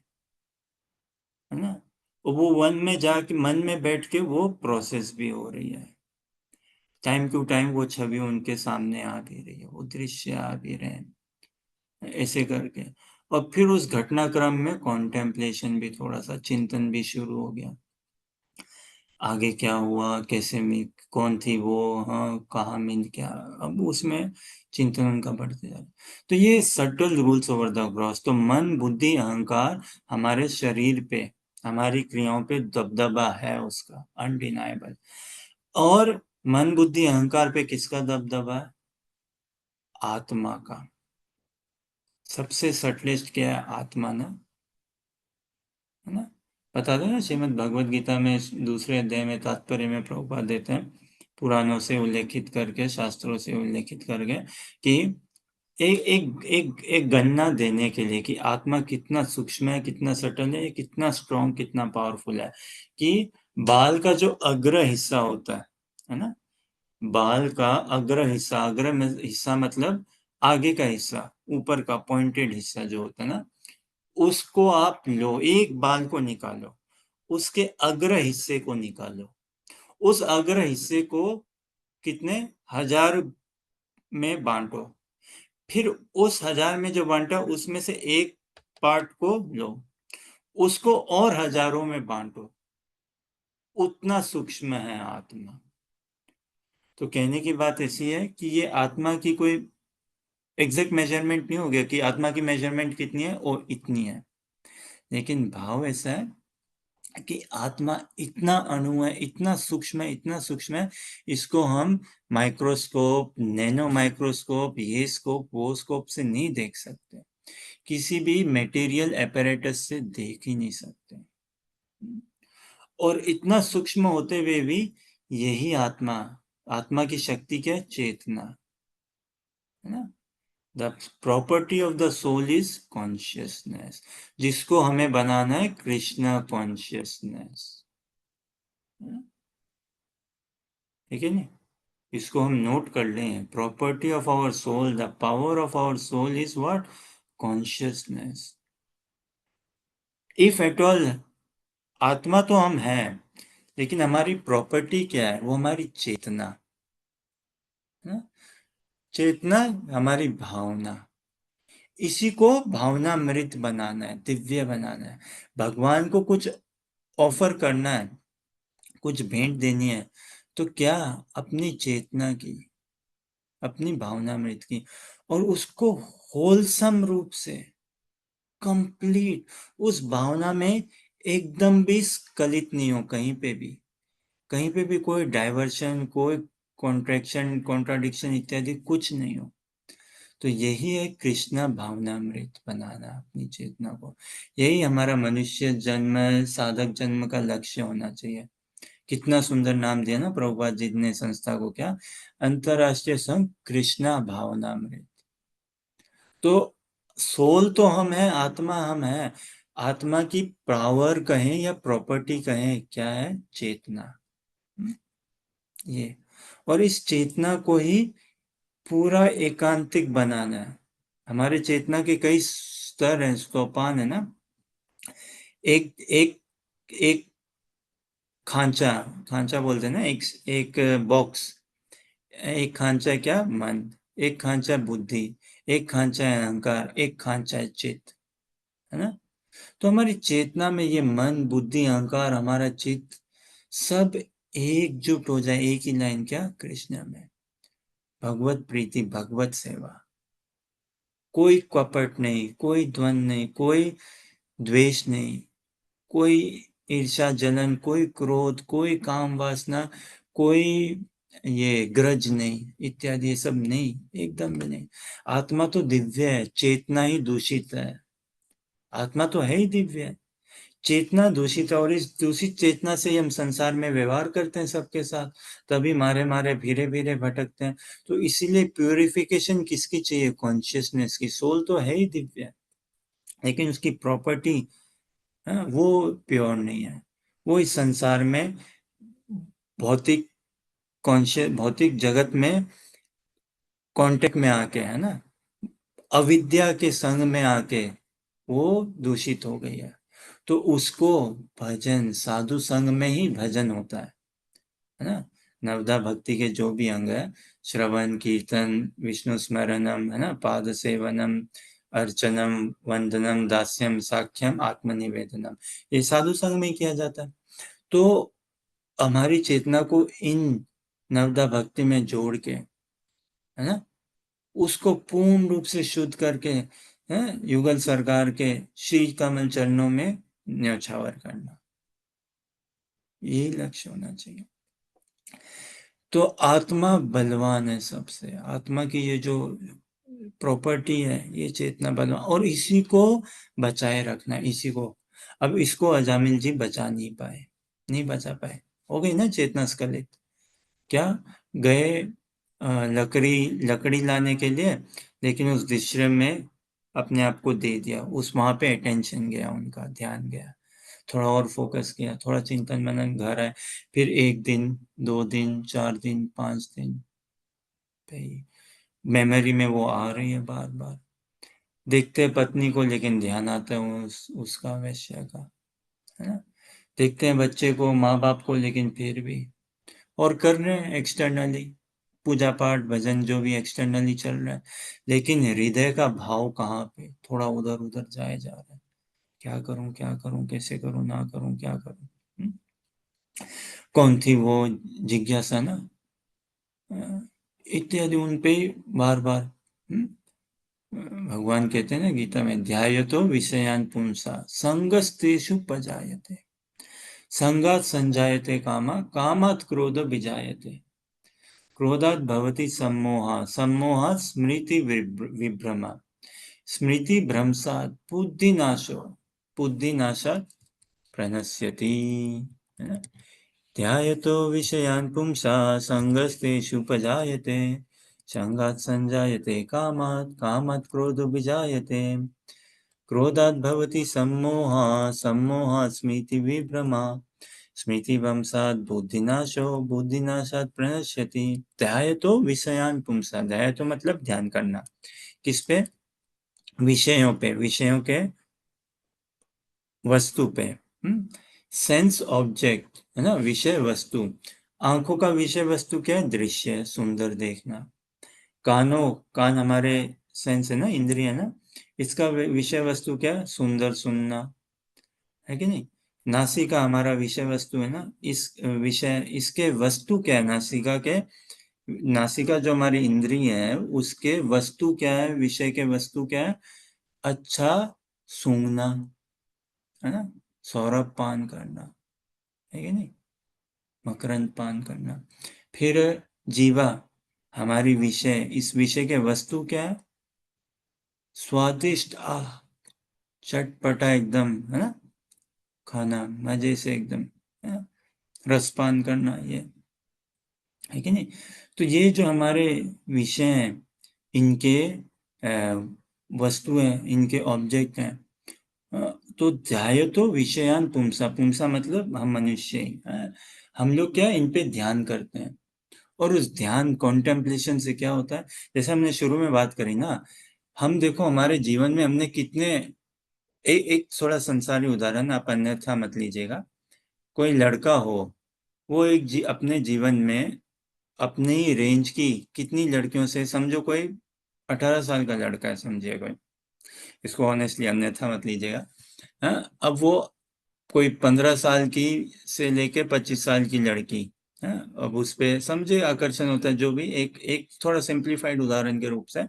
है ना। वो वन में जाके मन में बैठ के वो प्रोसेस भी हो रही है, टाइम टू टाइम वो छवि उनके सामने आ भी रही है, वो दृश्य आ भी रहे हैं, ऐसे करके। और फिर उस घटनाक्रम में कॉन्टेम्पलेशन भी, थोड़ा सा चिंतन भी शुरू हो गया, आगे क्या हुआ, कैसे में, कौन थी वो, हाँ कहाँ में क्या, अब उसमें चिंतन उनका बढ़ते जा रहा है। तो ये subtle rules over the gross, तो मन, बुद्धि, अहंकार, हमारे शरीर पे, हमारी क्रियाओं पे दबदबा है उसका, अनडिनाएबल। और मन, बुद्धि, अहंकार पे किसका दबदबा है, आत्मा का। सबसे सटलेस्ट क्या है, आत्मा ना, है ना। बता दो ना, श्रीमद् भगवद गीता में दूसरे अध्याय में तात्पर्य में प्रभुपाद देते हैं, पुराणों से उल्लेखित करके, शास्त्रों से उल्लेखित करके, कि एक गणना देने के लिए कि आत्मा कितना सूक्ष्म है, कितना सटल है, कितना स्ट्रॉन्ग, कितना पावरफुल है, कि बाल का जो अग्र हिस्सा होता है ना, बाल का अग्र हिस्सा मतलब आगे का हिस्सा, ऊपर का पॉइंटेड हिस्सा जो होता है ना, उसको आप लो, एक बाल को निकालो, उसके अग्र हिस्से को निकालो, उस अग्र हिस्से को कितने 1000 में बांटो, फिर उस 1000 में जो बांटा उसमें से एक पार्ट को लो, उसको और हजारों में बांटो, उतना सूक्ष्म है आत्मा। तो कहने की बात ऐसी है कि ये आत्मा की कोई एग्जैक्ट मेजरमेंट नहीं हो गया कि आत्मा की मेजरमेंट कितनी है और इतनी है, लेकिन भाव ऐसा है कि आत्मा इतना अणु है, इतना सूक्ष्म है, इतना सूक्ष्म है, इसको हम माइक्रोस्कोप, नैनो माइक्रोस्कोप, ये स्कोप, वो स्कोप से नहीं देख सकते, किसी भी मटेरियल एपरेटस से देख ही नहीं सकते। और इतना सूक्ष्म होते हुए भी यही आत्मा की शक्ति क्या है? चेतना है ना। The property of the soul is consciousness, जिसको हमें बनाना है कृष्णा कॉन्शियसनेस, ठीक है नहीं, इसको हम नोट कर लें। Property of our soul, the power of our soul is what? Consciousness. If at all, आत्मा तो हम हैं, लेकिन हमारी प्रॉपर्टी क्या है? वो हमारी चेतना है ना? चेतना हमारी भावना, इसी को भावनामृत बनाना है, दिव्य बनाना है। भगवान को कुछ ऑफर करना है, कुछ भेंट देनी है, तो क्या? अपनी चेतना की, अपनी भावनामृत की, और उसको होलसम रूप से, कंप्लीट, उस भावना में एकदम भी स्खलित नहीं हो, कहीं पे भी कोई डाइवर्शन, कोई कॉन्ट्रैक्शन, कॉन्ट्राडिक्शन इत्यादि कुछ नहीं हो। तो यही है कृष्णा भावनामृत बनाना अपनी चेतना को। यही हमारा मनुष्य जन्म, साधक जन्म का लक्ष्य होना चाहिए। कितना सुंदर नाम दिया ना प्रभुपाद जी ने संस्था को, क्या? अंतरराष्ट्रीय संघ कृष्णा भावनामृत। तो सोल तो हम है, आत्मा हम है, आत्मा की पावर कहें या प्रॉपर्टी कहें, क्या है? चेतना। ये, और इस चेतना को ही पूरा एकांतिक बनाना है। हमारे चेतना के कई स्तर हैं, सोपान है ना। एक एक एक खांचा बोलते हैं ना, एक बॉक्स, एक खांचा है क्या? मन, एक खांचा है बुद्धि, एक खांचा है अहंकार, एक खांचा है चित्त, है ना। तो हमारी चेतना में ये मन, बुद्धि, अहंकार, हमारा चित्त सब एकजुट हो जाए, एक ही लाइन, क्या? कृष्ण में भगवत प्रीति, भगवत सेवा, कोई कपट नहीं, कोई द्वंद नहीं, कोई द्वेष नहीं, कोई ईर्ष्या जलन, कोई क्रोध, कोई काम वासना, कोई ये ग्रज नहीं इत्यादि, ये सब नहीं, एकदम भी नहीं। आत्मा तो दिव्य है, चेतना ही दूषित है। आत्मा तो है ही दिव्य, चेतना दूषित है, और इस दूषित चेतना से ही हम संसार में व्यवहार करते हैं सबके साथ, तभी मारे मारे भीरे भीरे भटकते हैं। तो इसीलिए प्यूरिफिकेशन किसकी चाहिए? कॉन्शियसनेस की। सोल तो है ही दिव्य, लेकिन उसकी प्रॉपर्टी वो प्योर नहीं है। वो इस संसार में भौतिक भौतिक जगत में कांटेक्ट में आके, है ना, अविद्या के संग में आके वो दूषित हो गई है। तो उसको भजन, साधु संग में ही भजन होता है ना। नवदा भक्ति के जो भी अंग है, श्रवण, कीर्तन, विष्णु स्मरणम, है ना, पाद सेवनम, अर्चनम, वंदनम, दास्यम, साख्यम, आत्मनिवेदनम, ये साधु संग में ही किया जाता है। तो हमारी चेतना को इन नवदा भक्ति में जोड़ के, है ना, उसको पूर्ण रूप से शुद्ध करके, युगल सरकार के श्री कमल चरणों में न्यौछावर करना, यही लक्ष्य होना चाहिए। तो आत्मा बलवान है सबसे, आत्मा की ये जो प्रॉपर्टी है, ये चेतना बलवान, और इसी को बचाए रखना है, इसी को। अब इसको अजामिल जी बचा नहीं पाए, नहीं बचा पाए, हो गई ना चेतना स्खलित। क्या गए लकड़ी लाने के लिए, लेकिन उस दृश्य में अपने आप को दे दिया, उस वहां पे अटेंशन गया, उनका ध्यान गया, थोड़ा और फोकस किया, थोड़ा चिंतन मनन घर आए, फिर 1 दिन 2 दिन 4 दिन 5 दिन मेमोरी में वो आ रही है बार बार। देखते हैं पत्नी को, लेकिन ध्यान आता है उसका वैश्य का, है ना। देखते हैं बच्चे को, माँ बाप को, लेकिन फिर भी, और कर रहे हैं एक्सटर्नली पूजा पाठ भजन जो भी एक्सटर्नली चल रहा है, लेकिन हृदय का भाव कहाँ पे, थोड़ा उधर उधर जाए जा रहा है। क्या करूं, कैसे करूं, ना करूं, क्या करूं। कौन थी वो जिज्ञासा ना, इत्यादि उन पे बार बार। भगवान कहते हैं ना गीता में, ध्यायतो विषयान पुंसा संगस्तेषु पजायते, संगात संजायते कामा, कामात् क्रोध विजायते, क्रोधात् भवति सम्मोहा, सम्मोहात् स्मृति विभ्रमा, स्मृति भ्रंशात् बुद्धिनाशो, बुद्धिनाशात् प्रणश्यति, है ना। ध्यायतो विषयान् पुंसा संगस्तेषु पजायते, संगात् संजायते कामात्, कामात् क्रोधो विजायते, क्रोधात् भवति सम्मोहा, सम्मोहात् स्मृति विभ्रमा, स्मृति भ्रंशात् बुद्धिनाशो, बुद्धिनाशात् प्रणश्यति। ध्यायतो विषयान् पुंसा, ध्यायतो मतलब ध्यान करना, किस पे, विषयों पे, विषयों के वस्तु पे, सेंस ऑब्जेक्ट, है ना, विषय वस्तु। आंखों का विषय वस्तु क्या है, दृश्य, सुंदर देखना। कान हमारे सेंस है ना, इंद्रिय है ना, इसका विषय वस्तु क्या है, सुंदर सुनना, है कि नहीं। नासिका हमारा विषय वस्तु है ना, इस विषय, इसके वस्तु क्या है, नासिका के, नासिका जो हमारी इंद्रिय है उसके वस्तु क्या है, विषय के वस्तु क्या है, अच्छा सूंघना, है ना, सौरभ पान करना, है कि नहीं, मकरंद पान करना। फिर जीवा हमारी विषय, इस विषय के वस्तु क्या है, स्वादिष्ट, चटपटा एकदम, है ना, खाना मजे से एकदम, है ना, रसपान करना, ये है कि नहीं। तो ये जो हमारे विषय हैं, इनके वस्तु हैं, इनके ऑब्जेक्ट हैं। तो ध्यायतो विषयान पुंसा, पुंसा मतलब हम मनुष्य ही, हम लोग क्या इन पे ध्यान करते हैं। और उस ध्यान कॉन्टेम्पलेशन से क्या होता है, जैसे हमने शुरू में बात करी ना, हम देखो हमारे जीवन में हमने कितने, एक थोड़ा संसारी उदाहरण, आप अन्यथा मत लीजिएगा। कोई लड़का हो, वो अपने जीवन में अपने ही रेंज की कितनी लड़कियों से, समझो कोई 18 साल का लड़का है, समझिए कोई, इसको ऑनेस्टली अन्यथा मत लीजिएगा। अब वो कोई 15 साल की से लेके 25 साल की लड़की, अब उस पे समझे आकर्षण होता है, जो भी एक एक थोड़ा सिंप्लीफाइड उदाहरण के रूप से,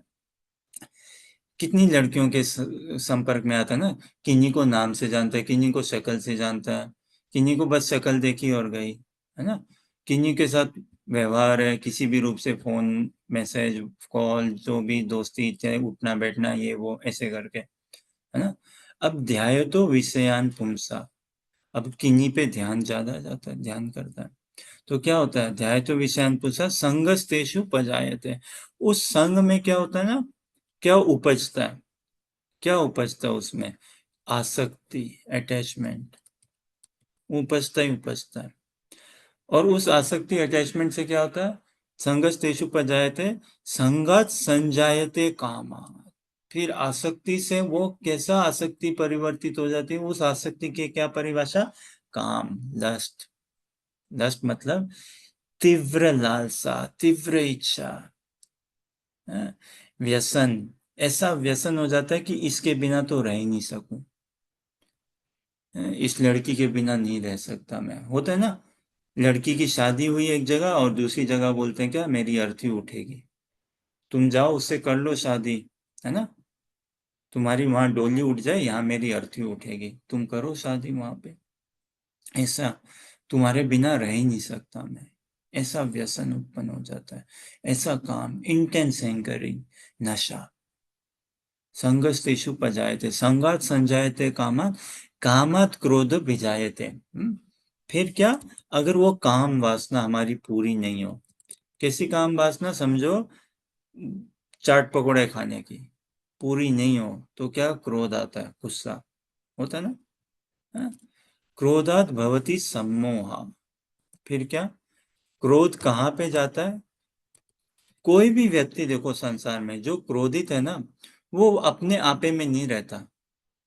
कितनी लड़कियों के संपर्क में आता है ना, किन्हीं को नाम से जानता है, किन्हीं को शक्ल से जानता है, किन्हीं को बस शक्ल देखी और गई, है ना, किन्हीं के साथ व्यवहार है किसी भी रूप से, फोन मैसेज कॉल जो भी दोस्ती, चाहे उठना बैठना ये वो ऐसे करके, है ना। अब ध्यायतो विषयान पुंसा, अब किन्हीं पे ध्यान ज्यादा जाता है, ध्यान करता है, तो क्या होता है, ध्यायतो विषयान पुंसा संगस्तेषु पजायते, उस संग में क्या होता है ना, क्या उपजता है, क्या उपजता है उसमें, आसक्ति, अटैचमेंट, उपजता ही उपजता है। और उस आसक्ति अटैचमेंट से क्या होता है, संगस्तेषु पजायते, संगात संजायते कामा, फिर आसक्ति से वो कैसा आसक्ति परिवर्तित हो जाती है, उस आसक्ति की क्या परिभाषा, काम, लस्ट, लस्ट मतलब तीव्र लालसा, तीव्र इच्छा, व्यसन, ऐसा व्यसन हो जाता है कि इसके बिना तो रह ही नहीं सकूं, इस लड़की के बिना नहीं रह सकता मैं, होता है ना। लड़की की शादी हुई एक जगह और दूसरी जगह बोलते हैं क्या, मेरी अर्थी उठेगी, तुम जाओ उससे कर लो शादी, है ना, तुम्हारी वहां डोली उठ जाए, यहाँ मेरी अर्थी उठेगी, तुम करो शादी वहां पे, ऐसा, तुम्हारे बिना रह ही नहीं सकता मैं, ऐसा व्यसन उत्पन्न हो जाता है, ऐसा काम, इंटेंस हैंकरिंग, नशा। संगस्तेषु पजायते, संगात संजायते कामा, कामात क्रोध विजायते। फिर क्या, अगर वो काम वासना हमारी पूरी नहीं हो, कैसी काम वासना, समझो चाट पकोड़े खाने की, पूरी नहीं हो तो क्या, क्रोध आता है, गुस्सा होता है ना। हाँ? क्रोधात भवति सम्मोहा। फिर क्या, क्रोध कहाँ पे जाता है, कोई भी व्यक्ति देखो संसार में जो क्रोधित है ना, वो अपने आपे में नहीं रहता,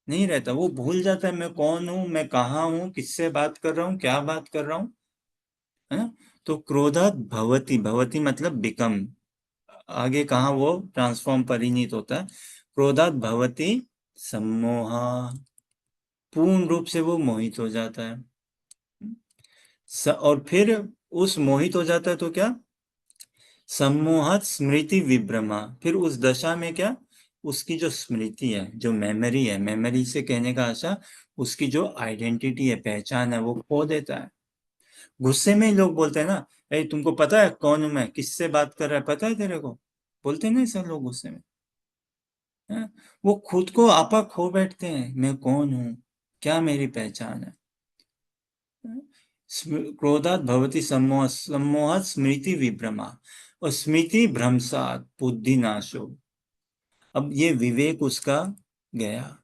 नहीं रहता, वो भूल जाता है मैं कौन हूं, मैं कहाँ हूं, किससे बात कर रहा हूँ, क्या बात कर रहा हूँ, है ना। तो क्रोधात भवति, भवति मतलब बिकम, आगे कहाँ वो ट्रांसफॉर्म परिणित होता है, क्रोधात भवति सम्मोहा, पूर्ण रूप से वो मोहित हो जाता है। और फिर उस मोहित हो जाता है तो क्या, सम्मोहत स्मृति विभ्रमा, फिर उस दशा में क्या, उसकी जो स्मृति है, जो मेमोरी है, मेमोरी से कहने का आशा, उसकी जो आइडेंटिटी है, पहचान है, वो खो देता है। गुस्से में ही लोग बोलते हैं ना, अरे तुमको पता है कौन हूं मैं, किससे बात कर रहा है, पता है तेरे को, बोलते हैं ना ऐसे लोग गुस्से में, है? वो खुद को आपा खो बैठते हैं, मैं कौन हूं, क्या मेरी पहचान है। क्रोधात भवति सम्मोह, सम्मोहात स्मृति विभ्रमा, और स्मृति भ्रंशात बुद्धि नाशो। अब ये विवेक उसका गया,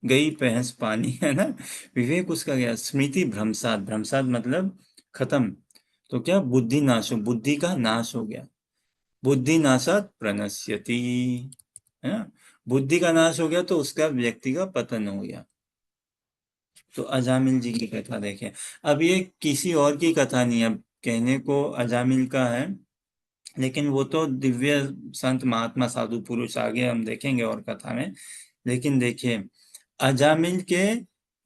गई भैंस पानी, है ना, विवेक उसका गया, स्मृति भ्रंशात, भ्रंशात मतलब खत्म, तो क्या, बुद्धि नाशो, बुद्धि का नाश हो गया, बुद्धि नाशात प्रणश्यति, है ना, बुद्धि का नाश हो गया तो उसका व्यक्ति का पतन हो गया। तो अजामिल जी की कथा देखें। अब ये किसी और की कथा नहीं है, अब कहने को अजामिल का है, लेकिन वो तो दिव्य संत महात्मा साधु पुरुष आगे हम देखेंगे और कथा में। लेकिन देखिए, अजामिल के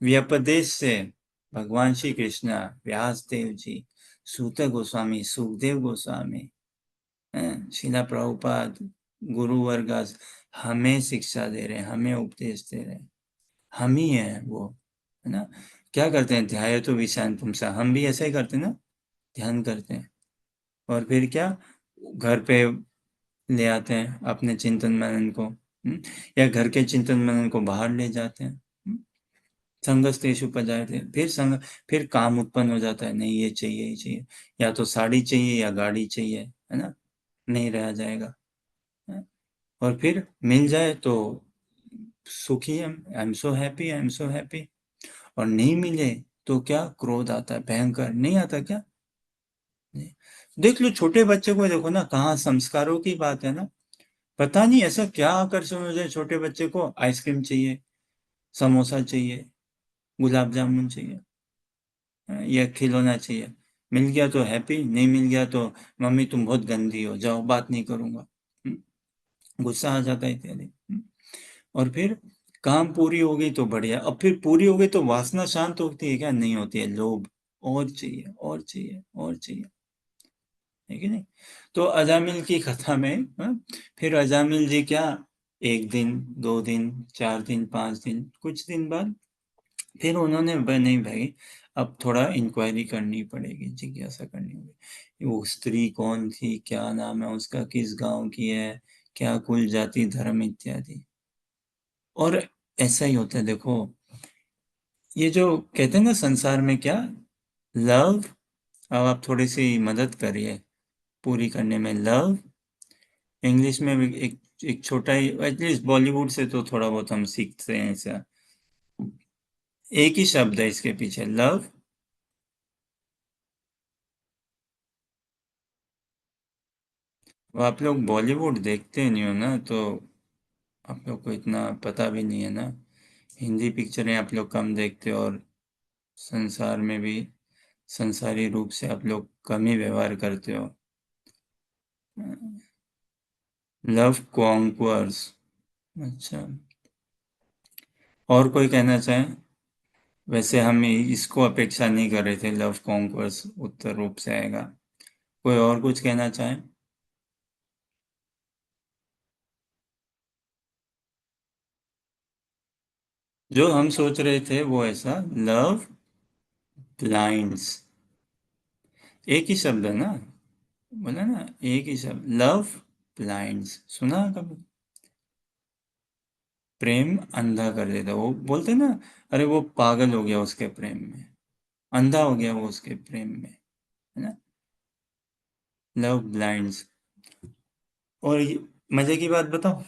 व्यपदेश से भगवान श्री कृष्ण, व्यास देव जी, सूत गोस्वामी, सुखदेव गोस्वामी, शीला प्रभुपाद, गुरु वर्ग हमें शिक्षा दे रहे हैं, हमें उपदेश दे रहे हैं, हम ही है वो, है ना। क्या करते हैं, ध्याय तो विषान पुंसा, हम भी ऐसा ही करते हैं ना, ध्यान करते हैं, और फिर क्या, घर पे ले आते हैं अपने चिंतन मनन को, या घर के चिंतन मनन को बाहर ले जाते हैं, संगस्तेषु उपजायते, फिर काम उत्पन्न हो जाता है, नहीं ये चाहिए, ये चाहिए, या तो साड़ी चाहिए या गाड़ी चाहिए, है ना, नहीं रहा जाएगा, है? और फिर मिल जाए तो सुखी है, I am so happy, I am so happy, और नहीं मिले तो क्या, क्रोध आता है भयंकर, नहीं आता क्या, नहीं। देख लो छोटे बच्चे को, देखो ना, कहाँ संस्कारों की बात है ना, पता नहीं ऐसा क्या आकर्षण हो जाए, छोटे बच्चे को आइसक्रीम चाहिए, समोसा चाहिए, गुलाब जामुन चाहिए, या खिलौना चाहिए, मिल गया तो हैप्पी, नहीं मिल गया तो मम्मी तुम बहुत गंदी हो, जाओ बात नहीं करूंगा, गुस्सा आ जाता है इत्यादि। और फिर काम पूरी हो गई तो बढ़िया, अब फिर पूरी हो गई तो वासना शांत होती है क्या, नहीं होती है, लोभ, और चाहिए, और चाहिए, और चाहिए, है कि नहीं। तो अजामिल की कथा में, फिर अजामिल जी क्या, एक दिन, 2 दिन, 4 दिन, 5 दिन, कुछ दिन बाद फिर उन्होंने, नहीं भाई, अब थोड़ा इंक्वायरी करनी पड़ेगी, जिज्ञासा करनी होगी, वो स्त्री कौन थी, क्या नाम है उसका, किस गांव की है, क्या कुल जाति धर्म इत्यादि। और ऐसा ही होता है, देखो, ये जो कहते हैं ना संसार में क्या, लव, अब आप थोड़ी सी मदद करिए पूरी करने में, लव, इंग्लिश में भी एक छोटा ही, एटलीस्ट बॉलीवुड से तो थोड़ा बहुत हम सीखते हैं ऐसा, एक ही शब्द है इसके पीछे, लव, आप लोग बॉलीवुड देखते नहीं हो ना, तो आप लोग को इतना पता भी नहीं है ना, हिंदी पिक्चरें आप लोग कम देखते हो, और संसार में भी संसारी रूप से आप लोग कम ही व्यवहार करते हो। लव कॉन्क्वर्स, अच्छा, और कोई कहना चाहे, वैसे हम इसको अपेक्षा नहीं कर रहे थे, लव कॉन्क्वर्स उत्तर रूप से आएगा, कोई और कुछ कहना चाहे। जो हम सोच रहे थे वो ऐसा, लव ब्लाइंड्स, एक ही शब्द है ना, बोला ना, एक ही शब्द, लव ब्लाइंड्स, सुना कभी, प्रेम अंधा कर देता है। वो बोलते ना, अरे वो पागल हो गया उसके प्रेम में, अंधा हो गया वो उसके प्रेम में, है ना। Love blinds. और मजे की बात बताओ,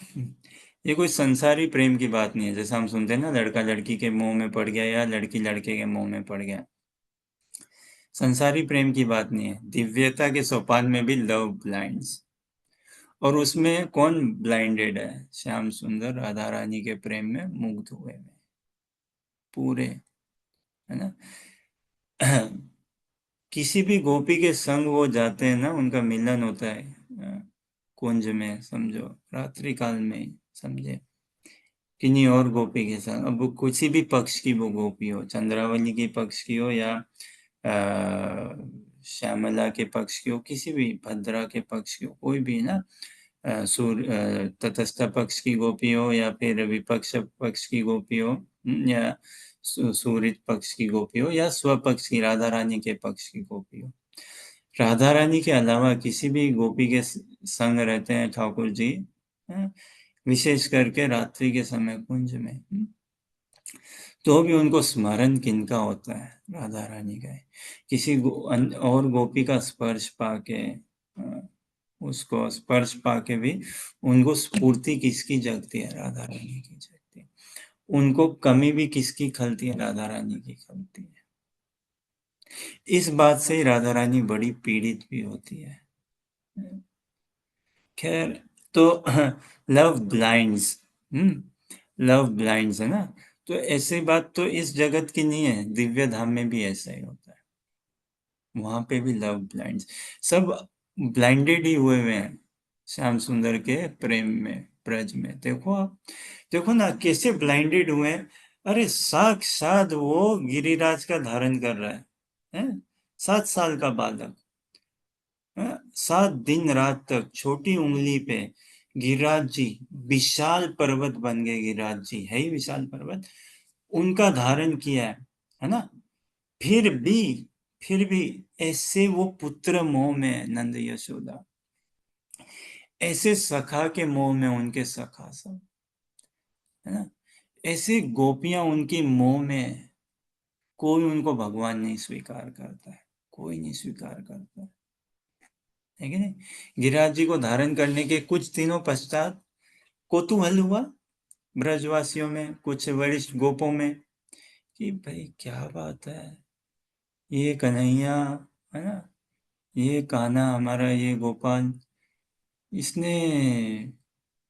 ये कोई संसारी प्रेम की बात नहीं है, जैसा हम सुनते हैं ना, लड़का लड़की के मुंह में पड़ गया या लड़की लड़के के मुंह में पड़ गया। संसारी प्रेम की बात नहीं है, दिव्यता के सोपान में भी लव ब्लाइंड्स। और उसमें कौन ब्लाइंडेड है? श्याम सुंदर राधा रानी के प्रेम में मुग्ध हुए में पूरे, है ना। किसी भी गोपी के संग वो जाते हैं ना, उनका मिलन होता है कुंज में, समझो रात्रि काल में, समझे, किन्हीं और गोपी के संग। अब वो किसी भी पक्ष की वो गोपी हो, चंद्रावली की पक्ष की हो या श्यामला के पक्ष की हो, किसी भी भद्रा के पक्ष की हो, कोई भी ना, तटस्थ पक्ष की गोपी हो या फिर विपक्ष पक्ष की गोपी हो, या सूरित पक्ष की गोपी हो या स्वपक्ष की राधा रानी के पक्ष की गोपी हो। राधा रानी के अलावा किसी भी गोपी के संग रहते हैं ठाकुर जी, विशेष करके रात्रि के समय कुंज में, तो भी उनको स्मरण किनका होता है? राधा रानी का है। किसी और गोपी का स्पर्श पाके, उसको स्पर्श पाके भी उनको स्फूर्ति किसकी जगती है? राधा रानी की जगती है। उनको कमी भी किसकी खलती है? राधा रानी की खलती है। इस बात से ही राधा रानी बड़ी पीड़ित भी होती है। खैर, तो लव ब्लाइंड्स, लव ब्लाइंड्स है ना। तो ऐसी बात तो इस जगत की नहीं है, दिव्य धाम में भी ऐसा ही होता है, वहां पे भी लव ब्लाइंड्स। सब ब्लाइंडेड ही हुए हुए हैं श्याम सुंदर के प्रेम में, ब्रज में। देखो आप, देखो ना कैसे ब्लाइंडेड हुए हैं। अरे साक्षात वो गिरिराज का धारण कर रहा है? 7 साल का बालक, 7 दिन रात तक छोटी उंगली पे गिरिराज जी, विशाल पर्वत बन गए। गिरिराज जी है ही विशाल पर्वत, उनका धारण किया है ना। फिर भी ऐसे वो पुत्र मोह में नंद यशोदा, ऐसे सखा के मोह में उनके सखा सब, है ना। ऐसे गोपियां उनकी मोह में, कोई उनको भगवान नहीं स्वीकार करता है, कोई नहीं स्वीकार करता है कि नहीं। गिरिराज जी को धारण करने के कुछ दिनों पश्चात कौतूहल हुआ ब्रजवासियों में, कुछ वरिष्ठ गोपों में, कि भाई क्या बात है, ये कन्हैया, है ना, ये कान्हा हमारा, ये गोपाल, इसने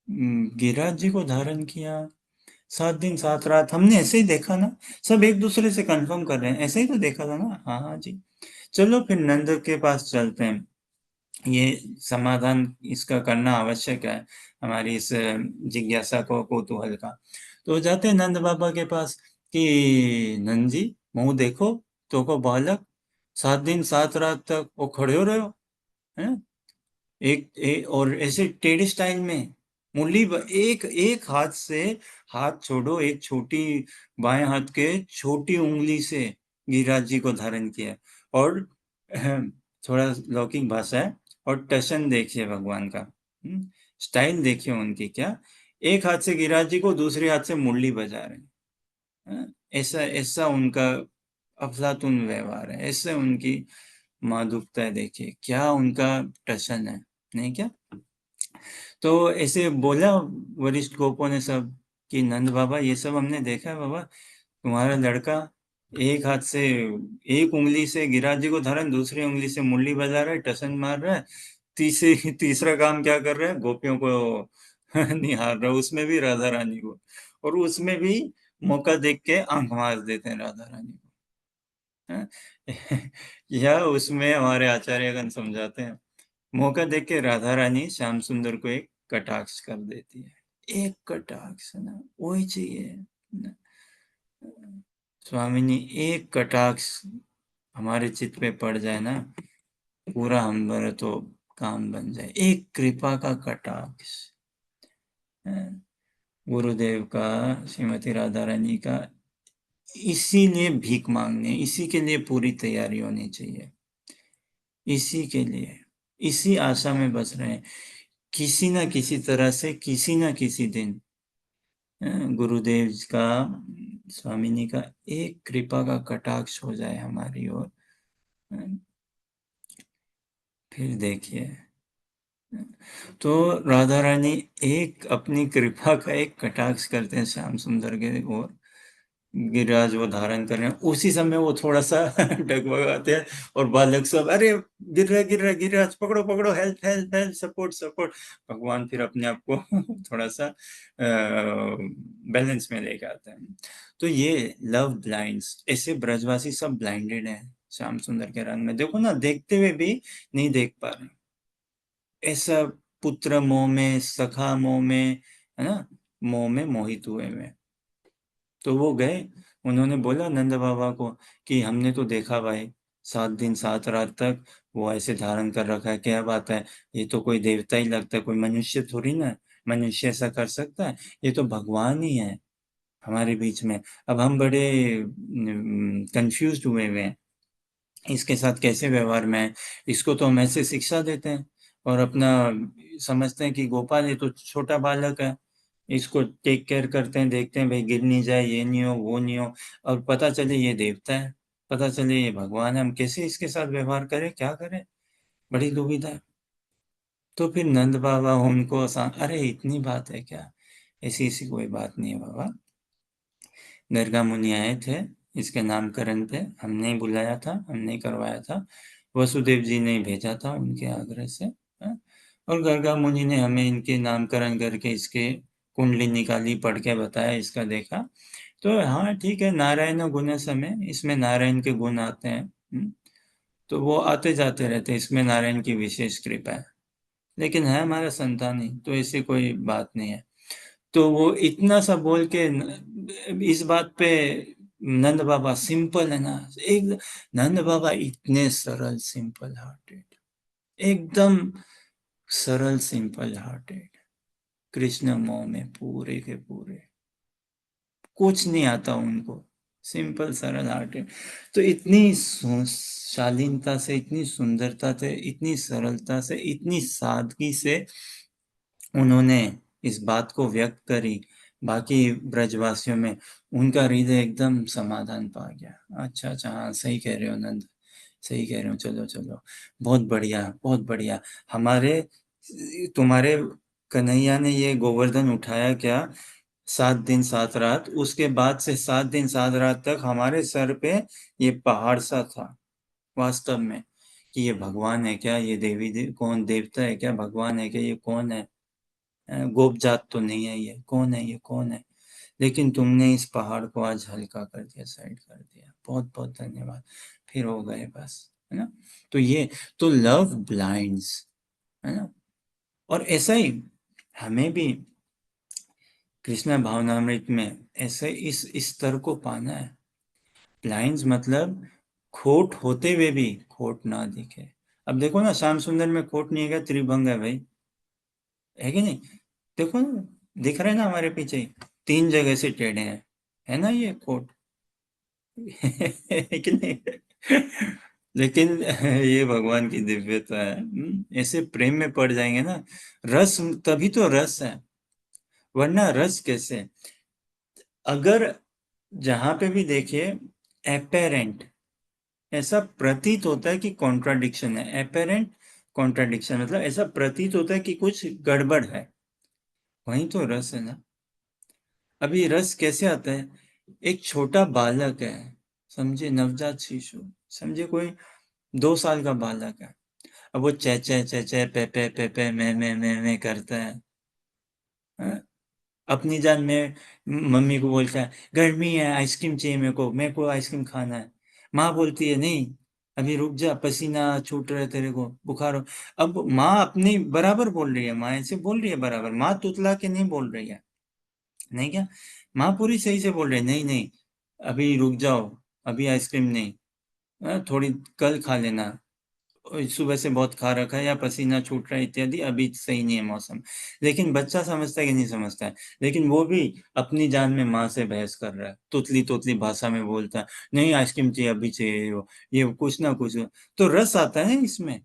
गिरिराज जी को धारण किया 7 दिन 7 रात, हमने ऐसे ही देखा ना। सब एक दूसरे से कंफर्म कर रहे हैं, ऐसे ही तो देखा था ना। हाँ हाँ जी, चलो फिर नंद के पास चलते हैं, ये समाधान इसका करना आवश्यक है, हमारी इस जिज्ञासा को, कौतूहल का। तो जाते हैं नंद बाबा के पास कि नंद जी, मुंह देखो तो को बालक, 7 दिन 7 रात तक वो खड़े हो रहे हो, है, और ऐसे टेढ़े स्टाइल में, एक एक हाथ से, हाथ छोड़ो, एक छोटी बाएं हाथ के छोटी उंगली से गिरिराज जी को धारण किया। और थोड़ा लौकिक भाषा है, और टशन देखिए भगवान का, स्टाइल देखिए उनकी, क्या एक हाथ से गिरिराज जी को, दूसरे हाथ से मुरली बजा रहे हैं। ऐसा ऐसा उनका अफलातून व्यवहार है, ऐसे उनकी माधुकता है, देखिए क्या उनका टशन है, नहीं क्या। तो ऐसे बोला वरिष्ठ गोपों ने सब कि नंद बाबा, ये सब हमने देखा है बाबा, तुम्हारा लड़का एक हाथ से, एक उंगली से गिरिराज जी को धारण, दूसरी उंगली से मुरली बजा रहा है, टसन मार रहा है, तीसरा काम क्या कर रहा है? गोपियों को निहार रहा है, उसमें भी राधा रानी को, और उसमें भी मौका देख के आंख मार देते हैं राधा रानी को। या उसमें हमारे आचार्यगण समझाते हैं, मौका देख के राधा रानी श्याम सुंदर को एक कटाक्ष कर देती है। एक कटाक्ष, है ना, वही चाहिए ना। स्वामिनी, एक कटाक्ष हमारे चित्त पे पड़ जाए ना, पूरा हमारा तो काम बन जाए। एक कृपा का कटाक्ष, गुरुदेव का, श्रीमती राधा रानी का, इसीलिए भीख मांगने, इसी के लिए पूरी तैयारी होनी चाहिए, इसी के लिए, इसी आशा में बस रहे हैं, किसी ना किसी तरह से, किसी ना किसी दिन गुरुदेव जी का, स्वामिनी का एक कृपा का कटाक्ष हो जाए हमारी ओर, फिर देखिए। तो राधा रानी एक अपनी कृपा का एक कटाक्ष करते हैं श्याम सुंदर के ओर, गिरिराज वो धारण कर रहे हैं, उसी समय वो थोड़ा सा डगमगाते हैं और बालक सब अरे गिर रहा गिरिराज, पकड़ो पकड़ो, help help help, support support. भगवान फिर अपने आप को थोड़ा सा बैलेंस में लेके आते हैं। तो ये लव ब्लाइंड्स, ऐसे ब्रजवासी सब ब्लाइंडेड है श्याम सुंदर के रंग में। देखो ना, देखते हुए भी नहीं देख पा रहे, ऐसा पुत्र मोह में, सखा मोह में, है ना, मोह में मोहित हुए में। तो वो गए, उन्होंने बोला नंद बाबा को कि हमने तो देखा भाई 7 दिन 7 रात तक वो ऐसे धारण कर रखा है, क्या बात है, ये तो कोई देवता ही लगता है, कोई मनुष्य थोड़ी ना, मनुष्य ऐसा कर सकता है, ये तो भगवान ही है हमारे बीच में। अब हम बड़े कंफ्यूज हुए हुए हैं, इसके साथ कैसे व्यवहार में है। इसको तो हम ऐसे शिक्षा देते हैं और अपना समझते हैं कि गोपाल ये तो छोटा बालक है, इसको टेक केयर करते हैं, देखते हैं भाई गिर नहीं जाए, ये नहीं हो वो नहीं हो, और पता चले ये देवता है, पता चले ये भगवान है, हम कैसे इसके साथ व्यवहार करें, क्या करें, बड़ी दुविधा है। तो फिर नंद बाबा उनको अरे इतनी बात है क्या, ऐसी ऐसी कोई बात नहीं है बाबा, गर्गा मुनि आए थे इसके नामकरण पे, हमने ही बुलाया था, हमने ही करवाया था, वसुदेव जी ने भेजा था उनके आग्रह से, हाँ? और गर्गा मुनि ने हमें इनके नामकरण करके इसके कुंडली निकाली, पढ़ के बताया, इसका देखा, तो हाँ ठीक है, नारायण गुण समय, इसमें नारायण के गुण आते हैं, तो वो आते जाते रहते हैं, इसमें नारायण की विशेष कृपा है, लेकिन है हमारा संतान ही, तो ऐसी कोई बात नहीं है। तो वो इतना सा बोल के इस बात पे नंद बाबा सिंपल है ना, एक नंद बाबा इतने सरल सिंपल हार्टेड, एकदम सरल सिंपल हार्टेड, कृष्ण मोह में पूरे के पूरे, कुछ नहीं आता उनको, सिंपल सरल हार्टेड। तो इतनी शालीनता से, इतनी सुंदरता से, इतनी सरलता से, इतनी सादगी से उन्होंने इस बात को व्यक्त करी, बाकी ब्रजवासियों में उनका हृदय एकदम समाधान पा गया। अच्छा अच्छा, हाँ सही कह रहे हो नंद, सही कह रहे हो, चलो चलो, बहुत बढ़िया बहुत बढ़िया, हमारे तुम्हारे कन्हैया ने ये गोवर्धन उठाया क्या 7 दिन 7 रात, उसके बाद से 7 दिन 7 रात तक हमारे सर पे ये पहाड़ सा था वास्तव में, कि ये भगवान है क्या, ये कौन देवता है क्या, भगवान है क्या, ये कौन है, गोप जात तो नहीं है, ये कौन है, ये कौन है। लेकिन तुमने इस पहाड़ को आज हल्का कर दिया, साइड कर दिया, बहुत बहुत धन्यवाद, फिर हो गए बस, है ना। तो ये तो लव ब्लाइंड्स, है ना। और ऐसा ही हमें भी कृष्ण भावनामृत में ऐसे इस स्तर को पाना है। ब्लाइंड्स मतलब खोट होते हुए भी खोट ना दिखे। अब देखो ना, श्याम सुंदर में खोट नहीं है, त्रिभंग है भाई, है कि नहीं, देखो ना, दिख रहे हैं ना हमारे पीछे 3 जगह से टेढ़े हैं, है ना ये कोट है कि नहीं। लेकिन ये भगवान की दिव्यता है, ऐसे प्रेम में पड़ जाएंगे ना, रस, तभी तो रस है, वरना रस कैसे। अगर जहां पे भी देखिए एपेरेंट, ऐसा प्रतीत होता है कि कॉन्ट्राडिक्शन है, एपेरेंट कॉन्ट्राडिक्शन मतलब ऐसा प्रतीत होता है कि कुछ गड़बड़ है, वहीं तो रस है ना। अभी रस कैसे आता है, एक छोटा बालक है, समझे, नवजात शिशु, समझे, कोई 2 साल का बालक है, अब वो चे पे मैं करता है, हाँ? अपनी जान में मम्मी को बोलता है गर्मी है, आइसक्रीम चाहिए मेरे को आइसक्रीम खाना है, माँ बोलती है नहीं अभी रुक जा, पसीना छूट रहा है तेरे को, बुखार हो। अब माँ अपनी बराबर बोल रही है, माँ ऐसे बोल रही है बराबर, माँ तुतला के नहीं बोल रही है, नहीं क्या, माँ पूरी सही से बोल रही है, नहीं नहीं अभी रुक जाओ, अभी आइसक्रीम नहीं, थोड़ी कल खा लेना, सुबह से बहुत खा रखा है या पसीना छूट रहा है इत्यादि, अभी सही नहीं है मौसम। लेकिन बच्चा समझता है कि नहीं समझता है, लेकिन वो भी अपनी जान में माँ से बहस कर रहा है, तुतली तोतली भाषा में बोलता है, नहीं आइसक्रीम चाहिए, अभी चाहिए, ये कुछ ना कुछ, तो रस आता है इसमें।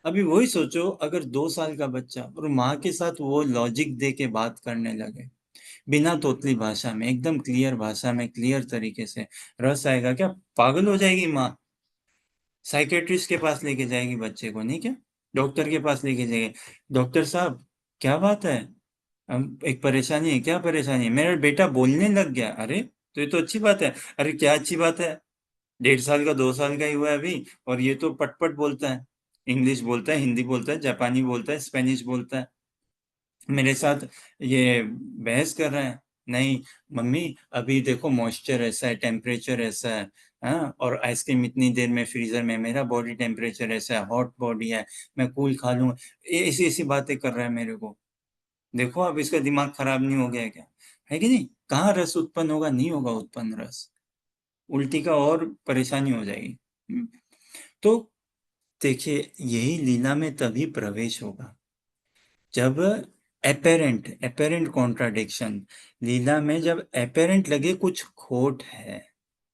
अभी वही सोचो, अगर 2 साल का बच्चा और माँ के साथ वो लॉजिक दे के बात करने लगे, बिना तोतली भाषा में, एकदम क्लियर भाषा में, क्लियर तरीके से रस आएगा। क्या पागल हो जाएगी माँ? साइकेट्रिस्ट के पास लेके जाएगी बच्चे को, नहीं क्या? डॉक्टर के पास लेके जाएगी, डॉक्टर साहब क्या बात है, हम एक परेशानी है, क्या परेशानी है? मेरा बेटा बोलने लग गया। अरे तो ये तो अच्छी बात है। अरे क्या अच्छी बात है? 1.5 साल का, 2 साल का ही हुआ है अभी, और ये तो पटपट बोलता है, इंग्लिश बोलता है, हिंदी बोलता है, जापानी बोलता है, स्पेनिश बोलता है, मेरे साथ ये बहस कर रहा है। नहीं मम्मी, अभी देखो मॉइस्चर ऐसा है, टेम्परेचर ऐसा है, हाँ, और आइसक्रीम इतनी देर में फ्रीजर में, मेरा बॉडी टेम्परेचर ऐसा है, हॉट बॉडी है, मैं कूल खा लूँ, ऐसी ऐसी बातें कर रहा है मेरे को। देखो अब इसका दिमाग खराब नहीं हो गया क्या? है कि नहीं? कहाँ रस उत्पन्न होगा? नहीं होगा उत्पन्न रस, उल्टी का और परेशानी हो जाएगी। तो देखिए, यही लीला में तभी प्रवेश होगा जब एपेरेंट कॉन्ट्राडिक्शन, लीला में जब एपेरेंट लगे कुछ खोट है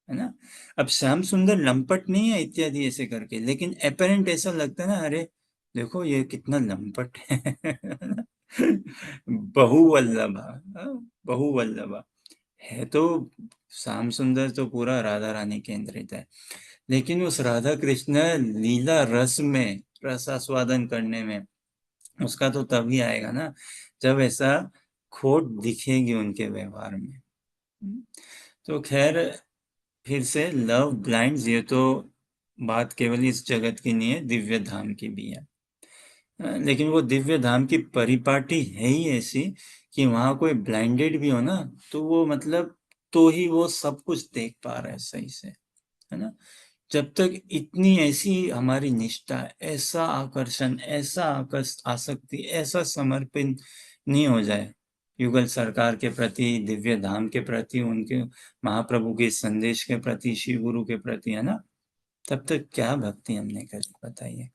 ना? अब श्याम सुंदर लंपट नहीं है इत्यादि ऐसे करके, लेकिन एपेरेंट ऐसा लगता है ना, अरे देखो ये कितना लंपट है बहुवल्लभा, बहुवल्लभा है तो, श्याम सुंदर तो पूरा राधा रानी केंद्रित है, लेकिन उस राधा कृष्ण लीला रस में, रस आस्वादन करने में उसका तो तभी आएगा ना जब ऐसा खोट दिखेगी उनके व्यवहार में। तो खैर, फिर से लव ब्लाइंड्स, ये तो बात केवल इस जगत की नहीं है, दिव्य धाम की भी है। लेकिन वो दिव्य धाम की परिपाटी है ही ऐसी कि वहां कोई ब्लाइंडेड भी हो ना, तो वो मतलब तो ही वो सब कुछ देख पा रहा है सही से, है ना? जब तक इतनी ऐसी हमारी निष्ठा, ऐसा आकर्षण, ऐसा आसक्ति, ऐसा समर्पण नहीं हो जाए युगल सरकार के प्रति, दिव्य धाम के प्रति, उनके महाप्रभु के संदेश के प्रति, शिव गुरु के प्रति, है ना, तब तक क्या भक्ति हमने करी, बताइए।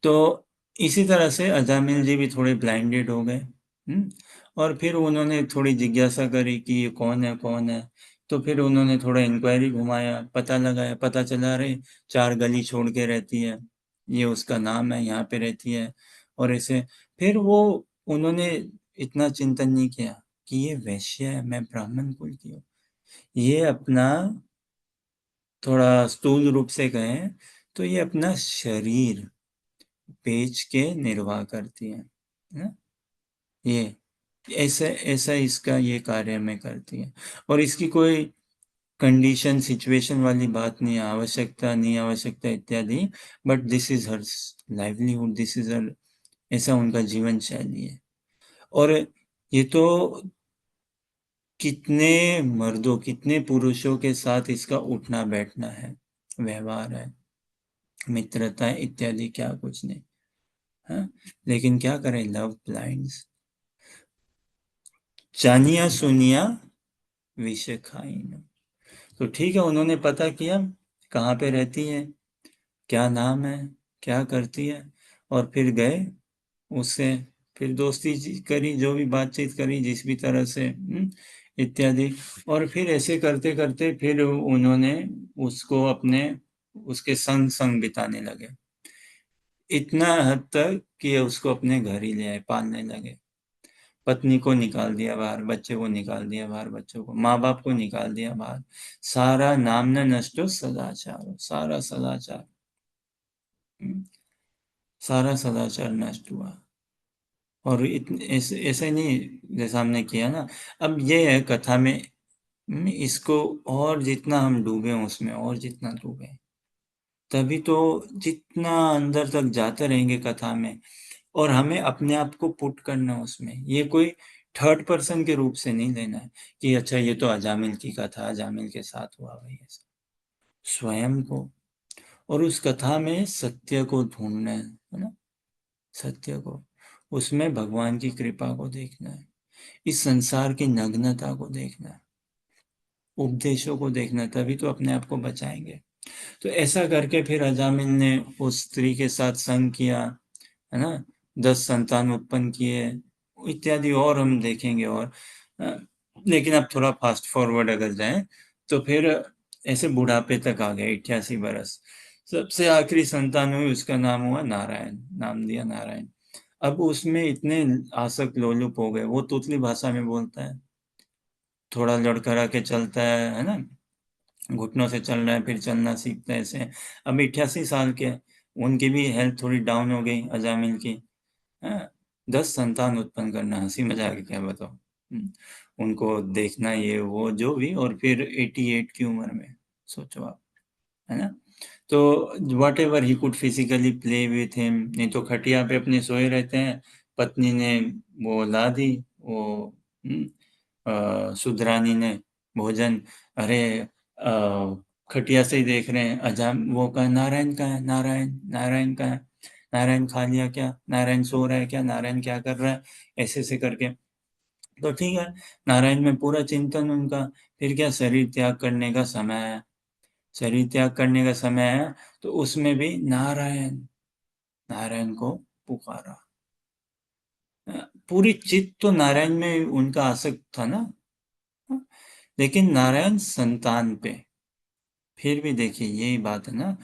तो इसी तरह से अजामिल जी भी थोड़े ब्लाइंडेड हो गए। और फिर उन्होंने थोड़ी जिज्ञासा करी कि ये कौन है, कौन है। तो फिर उन्होंने थोड़ा इंक्वायरी घुमाया, पता लगाया, पता चला रहे 4 गली छोड़ के रहती है, ये उसका नाम है, यहाँ पे रहती है, और ऐसे। फिर वो उन्होंने इतना चिंतन नहीं किया कि ये वैश्य है, मैं ब्राह्मण कुल की हूँ, ये अपना, थोड़ा स्थूल रूप से कहें तो ये अपना शरीर बेच के निर्वाह करती है ना? ये ऐसा ऐसा इसका ये कार्य में करती है, और इसकी कोई कंडीशन सिचुएशन वाली बात नहीं है, आवश्यकता नहीं आवश्यकता इत्यादि, but this is her livelihood, this is her, ऐसा उनका जीवन शैली है। और ये तो कितने मर्दों, कितने पुरुषों के साथ इसका उठना बैठना है, व्यवहार है, मित्रता इत्यादि, क्या कुछ नहीं। हाँ, लेकिन क्या करें, लव ब्लाइंड्स, जानिया सुनिया विष खाई न। तो ठीक है, उन्होंने पता किया कहाँ पे रहती है, क्या नाम है, क्या करती है, और फिर गए उससे, फिर दोस्ती करी, जो भी बातचीत करी जिस भी तरह से, इत्यादि। और फिर ऐसे करते करते फिर उन्होंने उसको अपने, उसके संग संग बिताने लगे, इतना हद तक कि उसको अपने घर ही ले आए, पालने लगे। पत्नी को निकाल दिया बाहर, बच्चे को निकाल दिया बाहर, बच्चों को, माँ बाप को निकाल दिया बाहर, सारा नाम न नष्टो सदाचार, सारा सदाचार, सारा सदाचार नष्ट हुआ। और ऐसे नहीं जैसा हमने किया ना। अब ये है कथा में, इसको और जितना हम डूबे उसमें, और जितना डूबे, तभी तो जितना अंदर तक जाते रहेंगे कथा में, और हमें अपने आप को पुट करना उसमें, ये कोई थर्ड पर्सन के रूप से नहीं लेना है कि अच्छा ये तो अजामिल की कथा, अजामिल के साथ हुआ भाई, ऐसा स्वयं को, और उस कथा में सत्य को ढूंढना है ना, सत्य को, उसमें भगवान की कृपा को देखना है, इस संसार की नग्नता को देखना है, उपदेशों को देखना है, तभी तो अपने आप को बचाएंगे। तो ऐसा करके फिर अजामिल ने उस स्त्री के साथ संग किया, है ना, 10 संतान उत्पन्न किए इत्यादि, और हम देखेंगे। और लेकिन अब थोड़ा फास्ट फॉरवर्ड अगर जाएं तो फिर ऐसे बुढ़ापे तक आ गए, 88 बरस। सबसे आखिरी संतान हुई, उसका नाम हुआ नारायण, नाम दिया नारायण। अब उसमें इतने आसक्त लोलुप हो गए, वो तोतली भाषा में बोलता है, थोड़ा लड़खड़ा के चलता है ना, घुटनों से चल रहा है, फिर चलना सीखता है ऐसे। अब 88 साल के हैं, उनकी भी हेल्थ थोड़ी डाउन हो गई अजामिल की। 10 संतान उत्पन्न करना हंसी मजाक है क्या, बताओ। उनको देखना ये वो जो भी, और फिर 88 की उम्र में, सोचो आप, है ना। तो what ever he could physically play with him, नहीं तो खटिया पे अपने सोए रहते हैं, पत्नी ने वो ला दी, वो सुधरानी ने भोजन, अरे खटिया से ही देख रहे हैं, अजाम वो कहा नारायण का है, नारायण नारायण का है, नारायण खा लिया क्या, नारायण सो रहा है क्या, नारायण क्या कर रहा है, ऐसे ऐसे करके। तो ठीक है, नारायण में पूरा चिंतन उनका। फिर क्या, शरीर त्याग करने का समय है, शरीर त्याग करने का समय है, तो उसमें भी नारायण नारायण को पुकारा। पूरी चित्त तो नारायण में उनका आसक्त था ना। लेकिन नारायण संतान पे, फिर भी देखिए यही बात है ना,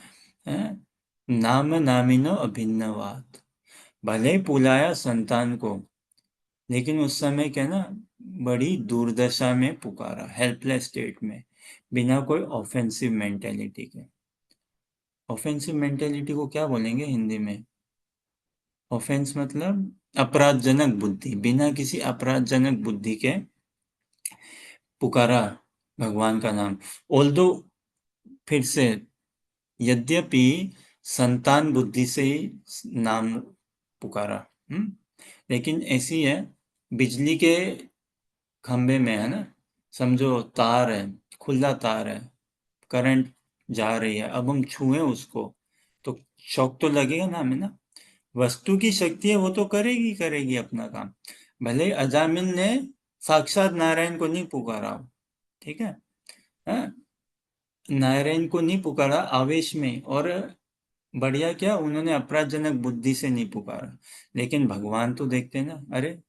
नाम नामिनो अभिन्नवात, भले ही पुलाया संतान को, लेकिन उस समय क्या ना, बड़ी दुर्दशा में पुकारा, हेल्पलेस स्टेट में, बिना कोई ऑफेंसिव मेंटेलिटी के। ऑफेंसिव मेंटेलिटी को क्या बोलेंगे हिंदी में? ऑफेंस मतलब अपराधजनक बुद्धि, बिना किसी अपराधजनक बुद्धि के पुकारा भगवान का नाम। ऑल्दो, फिर से, यद्यपि संतान बुद्धि से ही नाम पुकारा, लेकिन ऐसी है, बिजली के खंबे में है ना, समझो तार है, खुला तार है, करंट जा रही है, अब हम छुए उसको तो शॉक तो लगेगा ना हमें ना। वस्तु की शक्ति है, वो तो करेगी करेगी अपना काम, भले अजामिल ने साक्षात नारायण को नहीं पुकारा, ठीक है, नारायण को नहीं पुकारा आवेश में, और बढ़िया क्या, उन्होंने अपराधजनक बुद्धि से नहीं पुकारा, लेकिन भगवान तो देखते हैं ना, अरे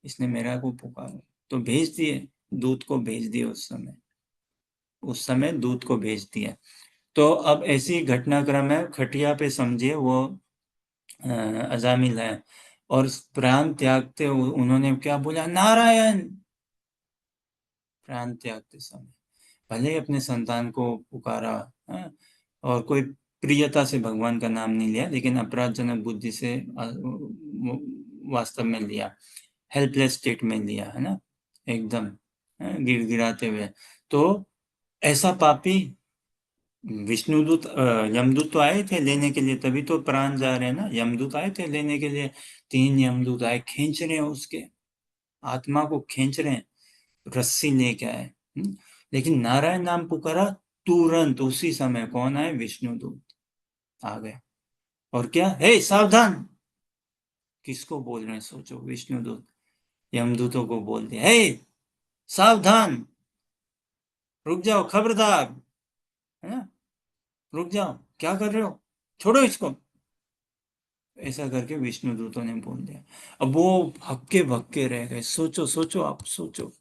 इसने मेरा को पुकारा, तो भेज दिए, दूत को भेज दिए, उस समय दूत को भेज दिया। तो अब ऐसी घटनाक्रम है, खटिया पे समझिए वो अजामिल है, और प्राण त्यागते उन्होंने क्या बोला, नारायण, प्राण त्यागते समय भले ही अपने संतान को पुकारा, और कोई प्रियता से भगवान का नाम नहीं लिया, लेकिन अपराधजनक बुद्धि से वास्तव में लिया, हेल्पलेस स्टेट में लिया, है ना, एकदम गिड़गिड़ाते हुए। तो ऐसा पापी, विष्णुदूत यमदूत तो आए थे लेने के लिए, तभी तो प्राण जा रहे हैं ना, यमदूत आए थे लेने के लिए, 3 यमदूत आए, खींच रहे हैं उसके आत्मा को, खींच रहे हैं, रस्सी लेके आए, लेकिन नारायण नाम पुकारा, तुरंत उसी समय कौन आए, विष्णुदूत आ गए, और क्या, हे सावधान, किसको बोल रहे हैं, सोचो, विष्णुदूत यमदूतों को बोल दिया, हे सावधान, रुक जाओ, खबरदार, है ना, रुक जाओ, क्या कर रहे हो, छोड़ो इसको, ऐसा करके विष्णुदूतों ने बोल दिया। अब वो हक्के भक्के रह गए, सोचो सोचो, आप सोचो,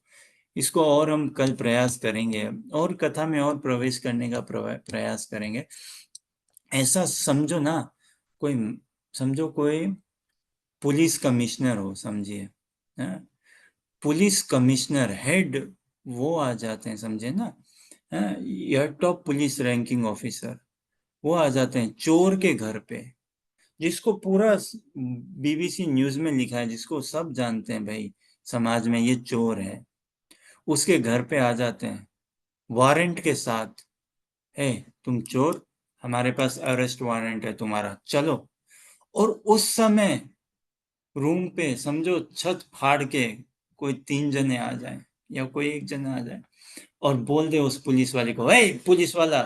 इसको और हम कल प्रयास करेंगे, और कथा में और प्रवेश करने का प्रयास करेंगे। ऐसा समझो ना, कोई, समझो कोई पुलिस कमिश्नर हो, समझिए, पुलिस कमिश्नर हेड, वो आ जाते हैं, समझे ना, यह टॉप पुलिस रैंकिंग ऑफिसर, वो आ जाते हैं चोर के घर पे, जिसको पूरा बीबीसी न्यूज में लिखा है, जिसको सब जानते हैं भाई समाज में, ये चोर है, उसके घर पे आ जाते हैं वारंट के साथ, है तुम चोर, हमारे पास अरेस्ट वारंट है तुम्हारा, चलो। और उस समय रूम पे समझो छत फाड़ के कोई 3 जने आ जाए, या कोई 1 जना आ जाए, और बोल दे उस पुलिस वाले को, हे पुलिस वाला,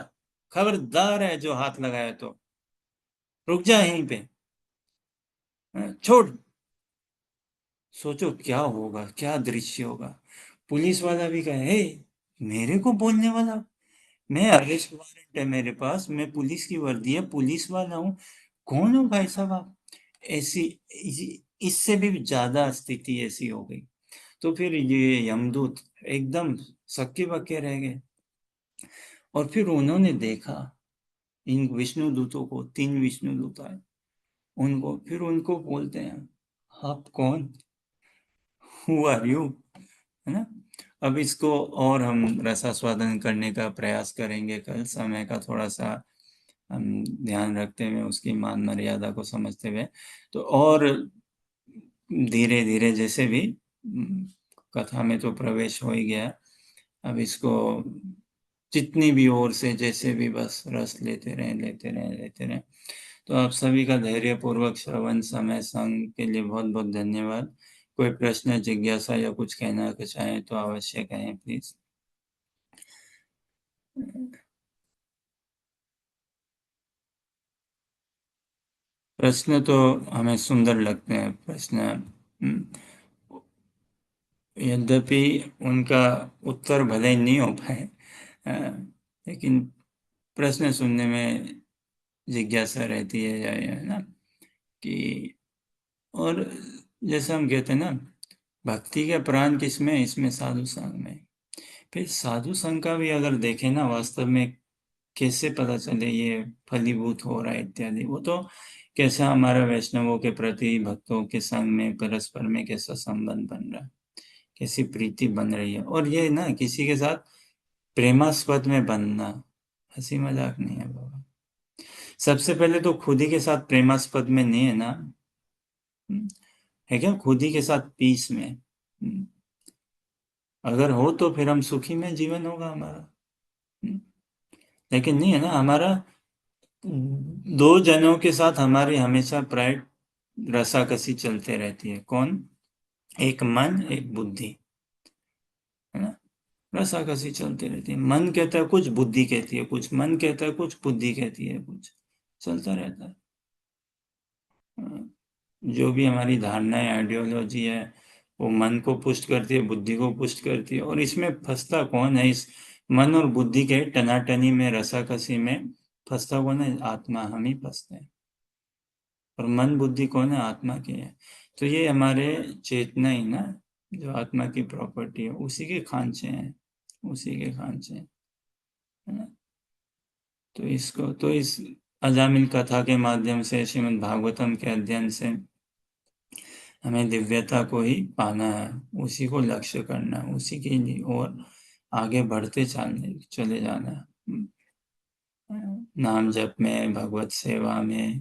खबरदार है जो हाथ लगाया तो रुक जा यहीं पे, छोड़। सोचो क्या होगा, क्या दृश्य होगा, पुलिस वाला भी कहे, हे मेरे को बोलने वाला, मैं अरेस्ट वारंट है मेरे पास, मैं पुलिस की वर्दी है, पुलिस वाला हूँ, कौन हो भाई साहब आप, ऐसी, इससे भी ज्यादा स्थिति ऐसी हो गई। तो फिर ये यमदूत एकदम सक्के बक्के रह गए, और फिर उन्होंने देखा इन विष्णु दूतों को, 3 विष्णु दूत आए, उनको फिर उनको बोलते हैं, आप कौन, हु आर यू, है ना। अब इसको और हम रसास्वादन करने का प्रयास करेंगे कल। समय का थोड़ा सा हम ध्यान रखते हुए, उसकी मान मर्यादा को समझते हुए, तो और धीरे धीरे जैसे भी कथा में तो प्रवेश हो ही गया, अब इसको जितनी भी ओर से जैसे भी बस रस लेते रहें। तो आप सभी का धैर्यपूर्वक श्रवण समय संग के लिए बहुत बहुत धन्यवाद। कोई प्रश्न, जिज्ञासा या कुछ कहना चाहें तो अवश्य कहें प्लीज। प्रश्न तो हमें सुंदर लगते हैं प्रश्न, यद्यपि उनका उत्तर भले ही नहीं हो पाए, लेकिन प्रश्न सुनने में जिज्ञासा रहती है ना, कि और जैसा हम कहते हैं ना, भक्ति के प्राण किसमें, इसमें साधु संग में। फिर साधु संग का भी अगर देखें ना, वास्तव में कैसे पता चले ये फलीभूत हो रहा है इत्यादि, वो तो कैसा हमारा वैष्णवों के प्रति, भक्तों के संग में परस्पर में कैसा संबंध बन रहा है, कैसी प्रीति बन रही है। और ये ना किसी के साथ प्रेमास्पद में बनना, हंसी मजाक नहीं है बाबा। सबसे पहले तो खुद ही के साथ प्रेमास्पद में नहीं है ना, है क्या, खुद ही के साथ पीस में। अगर हो तो फिर हम सुखी में जीवन होगा हमारा, लेकिन नहीं है ना हमारा। दो जनों के साथ हमारी हमेशा प्राय रसाकसी चलते रहती है। कौन? एक मन, एक बुद्धि, है ना। रसाकसी चलती रहती है, मन कहता है कुछ, बुद्धि कहती है कुछ, मन कहता है कुछ, बुद्धि कहती है कुछ, चलता रहता है। जो भी हमारी धारणाएं, आइडियोलॉजी है, वो मन को पुष्ट करती है, बुद्धि को पुष्ट करती है। और इसमें फंसता कौन है? इस मन और बुद्धि के टनाटनी में, रसाकसी में फंसता कौन है? आत्मा, हम ही फंसते हैं। और मन बुद्धि कौन है? आत्मा की है। तो ये हमारे चेतना ही ना, जो आत्मा की प्रॉपर्टी है, उसी के खांचे हैं, उसी के खांचे हैं, है ना। तो इसको तो इस अजामिल कथा के माध्यम से, श्रीमद् भागवतम के अध्ययन से हमें दिव्यता को ही पाना है, उसी को लक्ष्य करना है, उसी की ओर आगे बढ़ते चले जाना है। नाम जप में, भगवत सेवा में,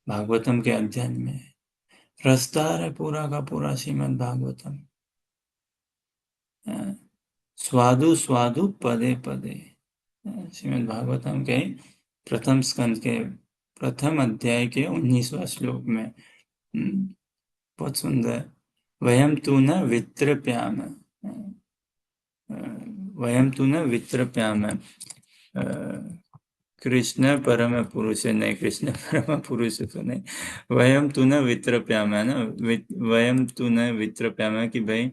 भागवतम के अध्ययन में रसदार है पूरा का पूरा श्रीमद् भागवतम। स्वादु स्वादु पदे पदे, श्रीमद् भागवतम के प्रथम स्कंद के प्रथम अध्याय के 19वां श्लोक में बहुत सुंदर, वयम तु न वित्रप्याम, वयम तु न वित्रप्याम, कृष्ण परम पुरुष नहीं, कृष्ण परम पुरुष तो नहीं, वयम तु न वित्रप्याम है ना, वयम तु न वित्रप्याम, कि भाई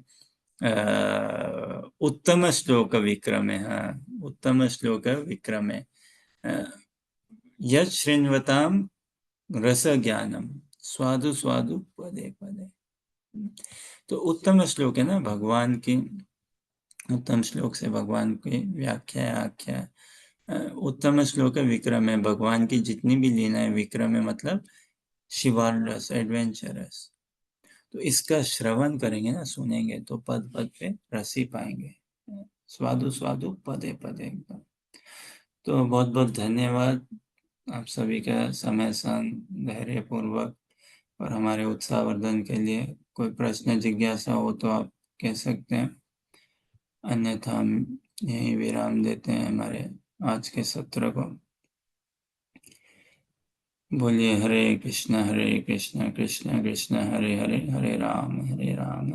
उत्तम श्लोक विक्रम है, हाँ, उत्तम श्लोक विक्रम है। यत् शृण्वताम रस ज्ञानम स्वादु स्वादु पदे पदे। तो उत्तम श्लोक है ना, भगवान की उत्तम श्लोक से भगवान की व्याख्या, आख्या। उत्तम श्लोक है विक्रम है, भगवान की जितनी भी लीलाएं विक्रम है, मतलब शिवारस, एडवेंचरस। तो इसका श्रवण करेंगे ना, सुनेंगे, तो पद पद पे रस ही पाएंगे, स्वादु स्वादु पदे पदे एकदम। तो बहुत बहुत धन्यवाद आप सभी का समय संग, धैर्य पूर्वक और हमारे उत्साहवर्धन के लिए। कोई प्रश्न, जिज्ञासा हो तो आप कह सकते हैं, अन्यथा हम यहीं विराम देते हैं हमारे आज के सत्र को। बोलिए हरे कृष्ण कृष्ण कृष्ण हरे हरे, हरे राम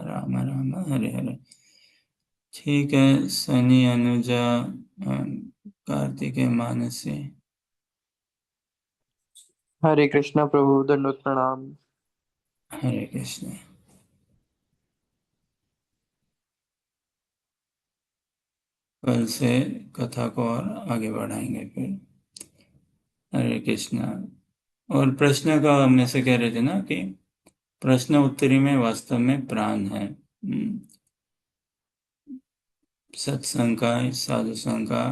राम राम हरे हरे। ठीक है, सनी, अनुजा, कार्तिकेय, मानसी। हरे कृष्णा प्रभु, दंडवत प्रणाम। हरे कृष्ण। कल से कथा को और आगे बढ़ाएंगे फिर। हरे कृष्णा। और प्रश्न का हम ऐसे कह रहे थे ना, कि प्रश्न उत्तरी में वास्तव में प्राण है। सत्संग का, साधु संग का।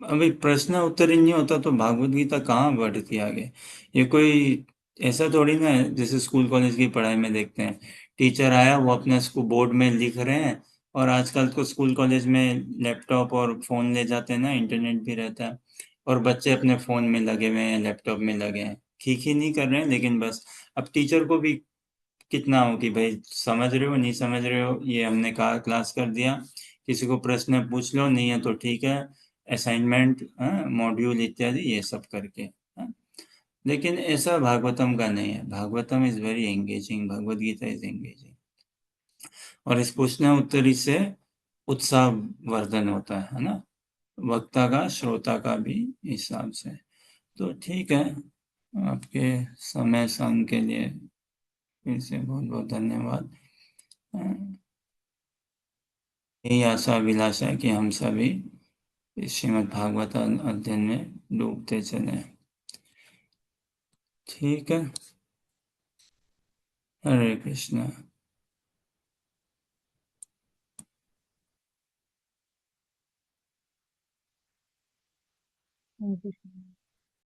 अभी प्रश्न उत्तर ही नहीं होता तो भागवत गीता कहाँ बढ़ती आगे? ये कोई ऐसा थोड़ी ना है जैसे स्कूल कॉलेज की पढ़ाई में देखते हैं, टीचर आया वो अपने स्कूल बोर्ड में लिख रहे हैं, और आजकल तो स्कूल कॉलेज में लैपटॉप और फोन ले जाते हैं ना, इंटरनेट भी रहता है, और बच्चे अपने फोन में लगे हुए हैं, लैपटॉप में लगे हैं, ठीक ही नहीं कर रहे हैं, लेकिन बस अब टीचर को भी कितना हो कि भाई समझ रहे हो नहीं समझ रहे हो, ये हमने कहा क्लास कर दिया, किसी को प्रश्न पूछ लो, नहीं है तो ठीक है, असाइनमेंट, मॉड्यूल इत्यादि ये सब करके, हाँ? लेकिन ऐसा भागवतम का नहीं है, Bhagavatam is very engaging, Bhagavad Gita is engaging, और इस प्रश्न उत्तरी से उत्साह वर्धन होता है ना, वक्ता का श्रोता का भी हिसाब से। तो ठीक है, आपके समय संग के लिए फिर से बहुत बहुत धन्यवाद। यही आशा अभिलाषा है कि हम सभी इस श्रीमद् भागवत अध्ययन में डूबते चले। ठीक है, हरे कृष्णा। Hare Krishna.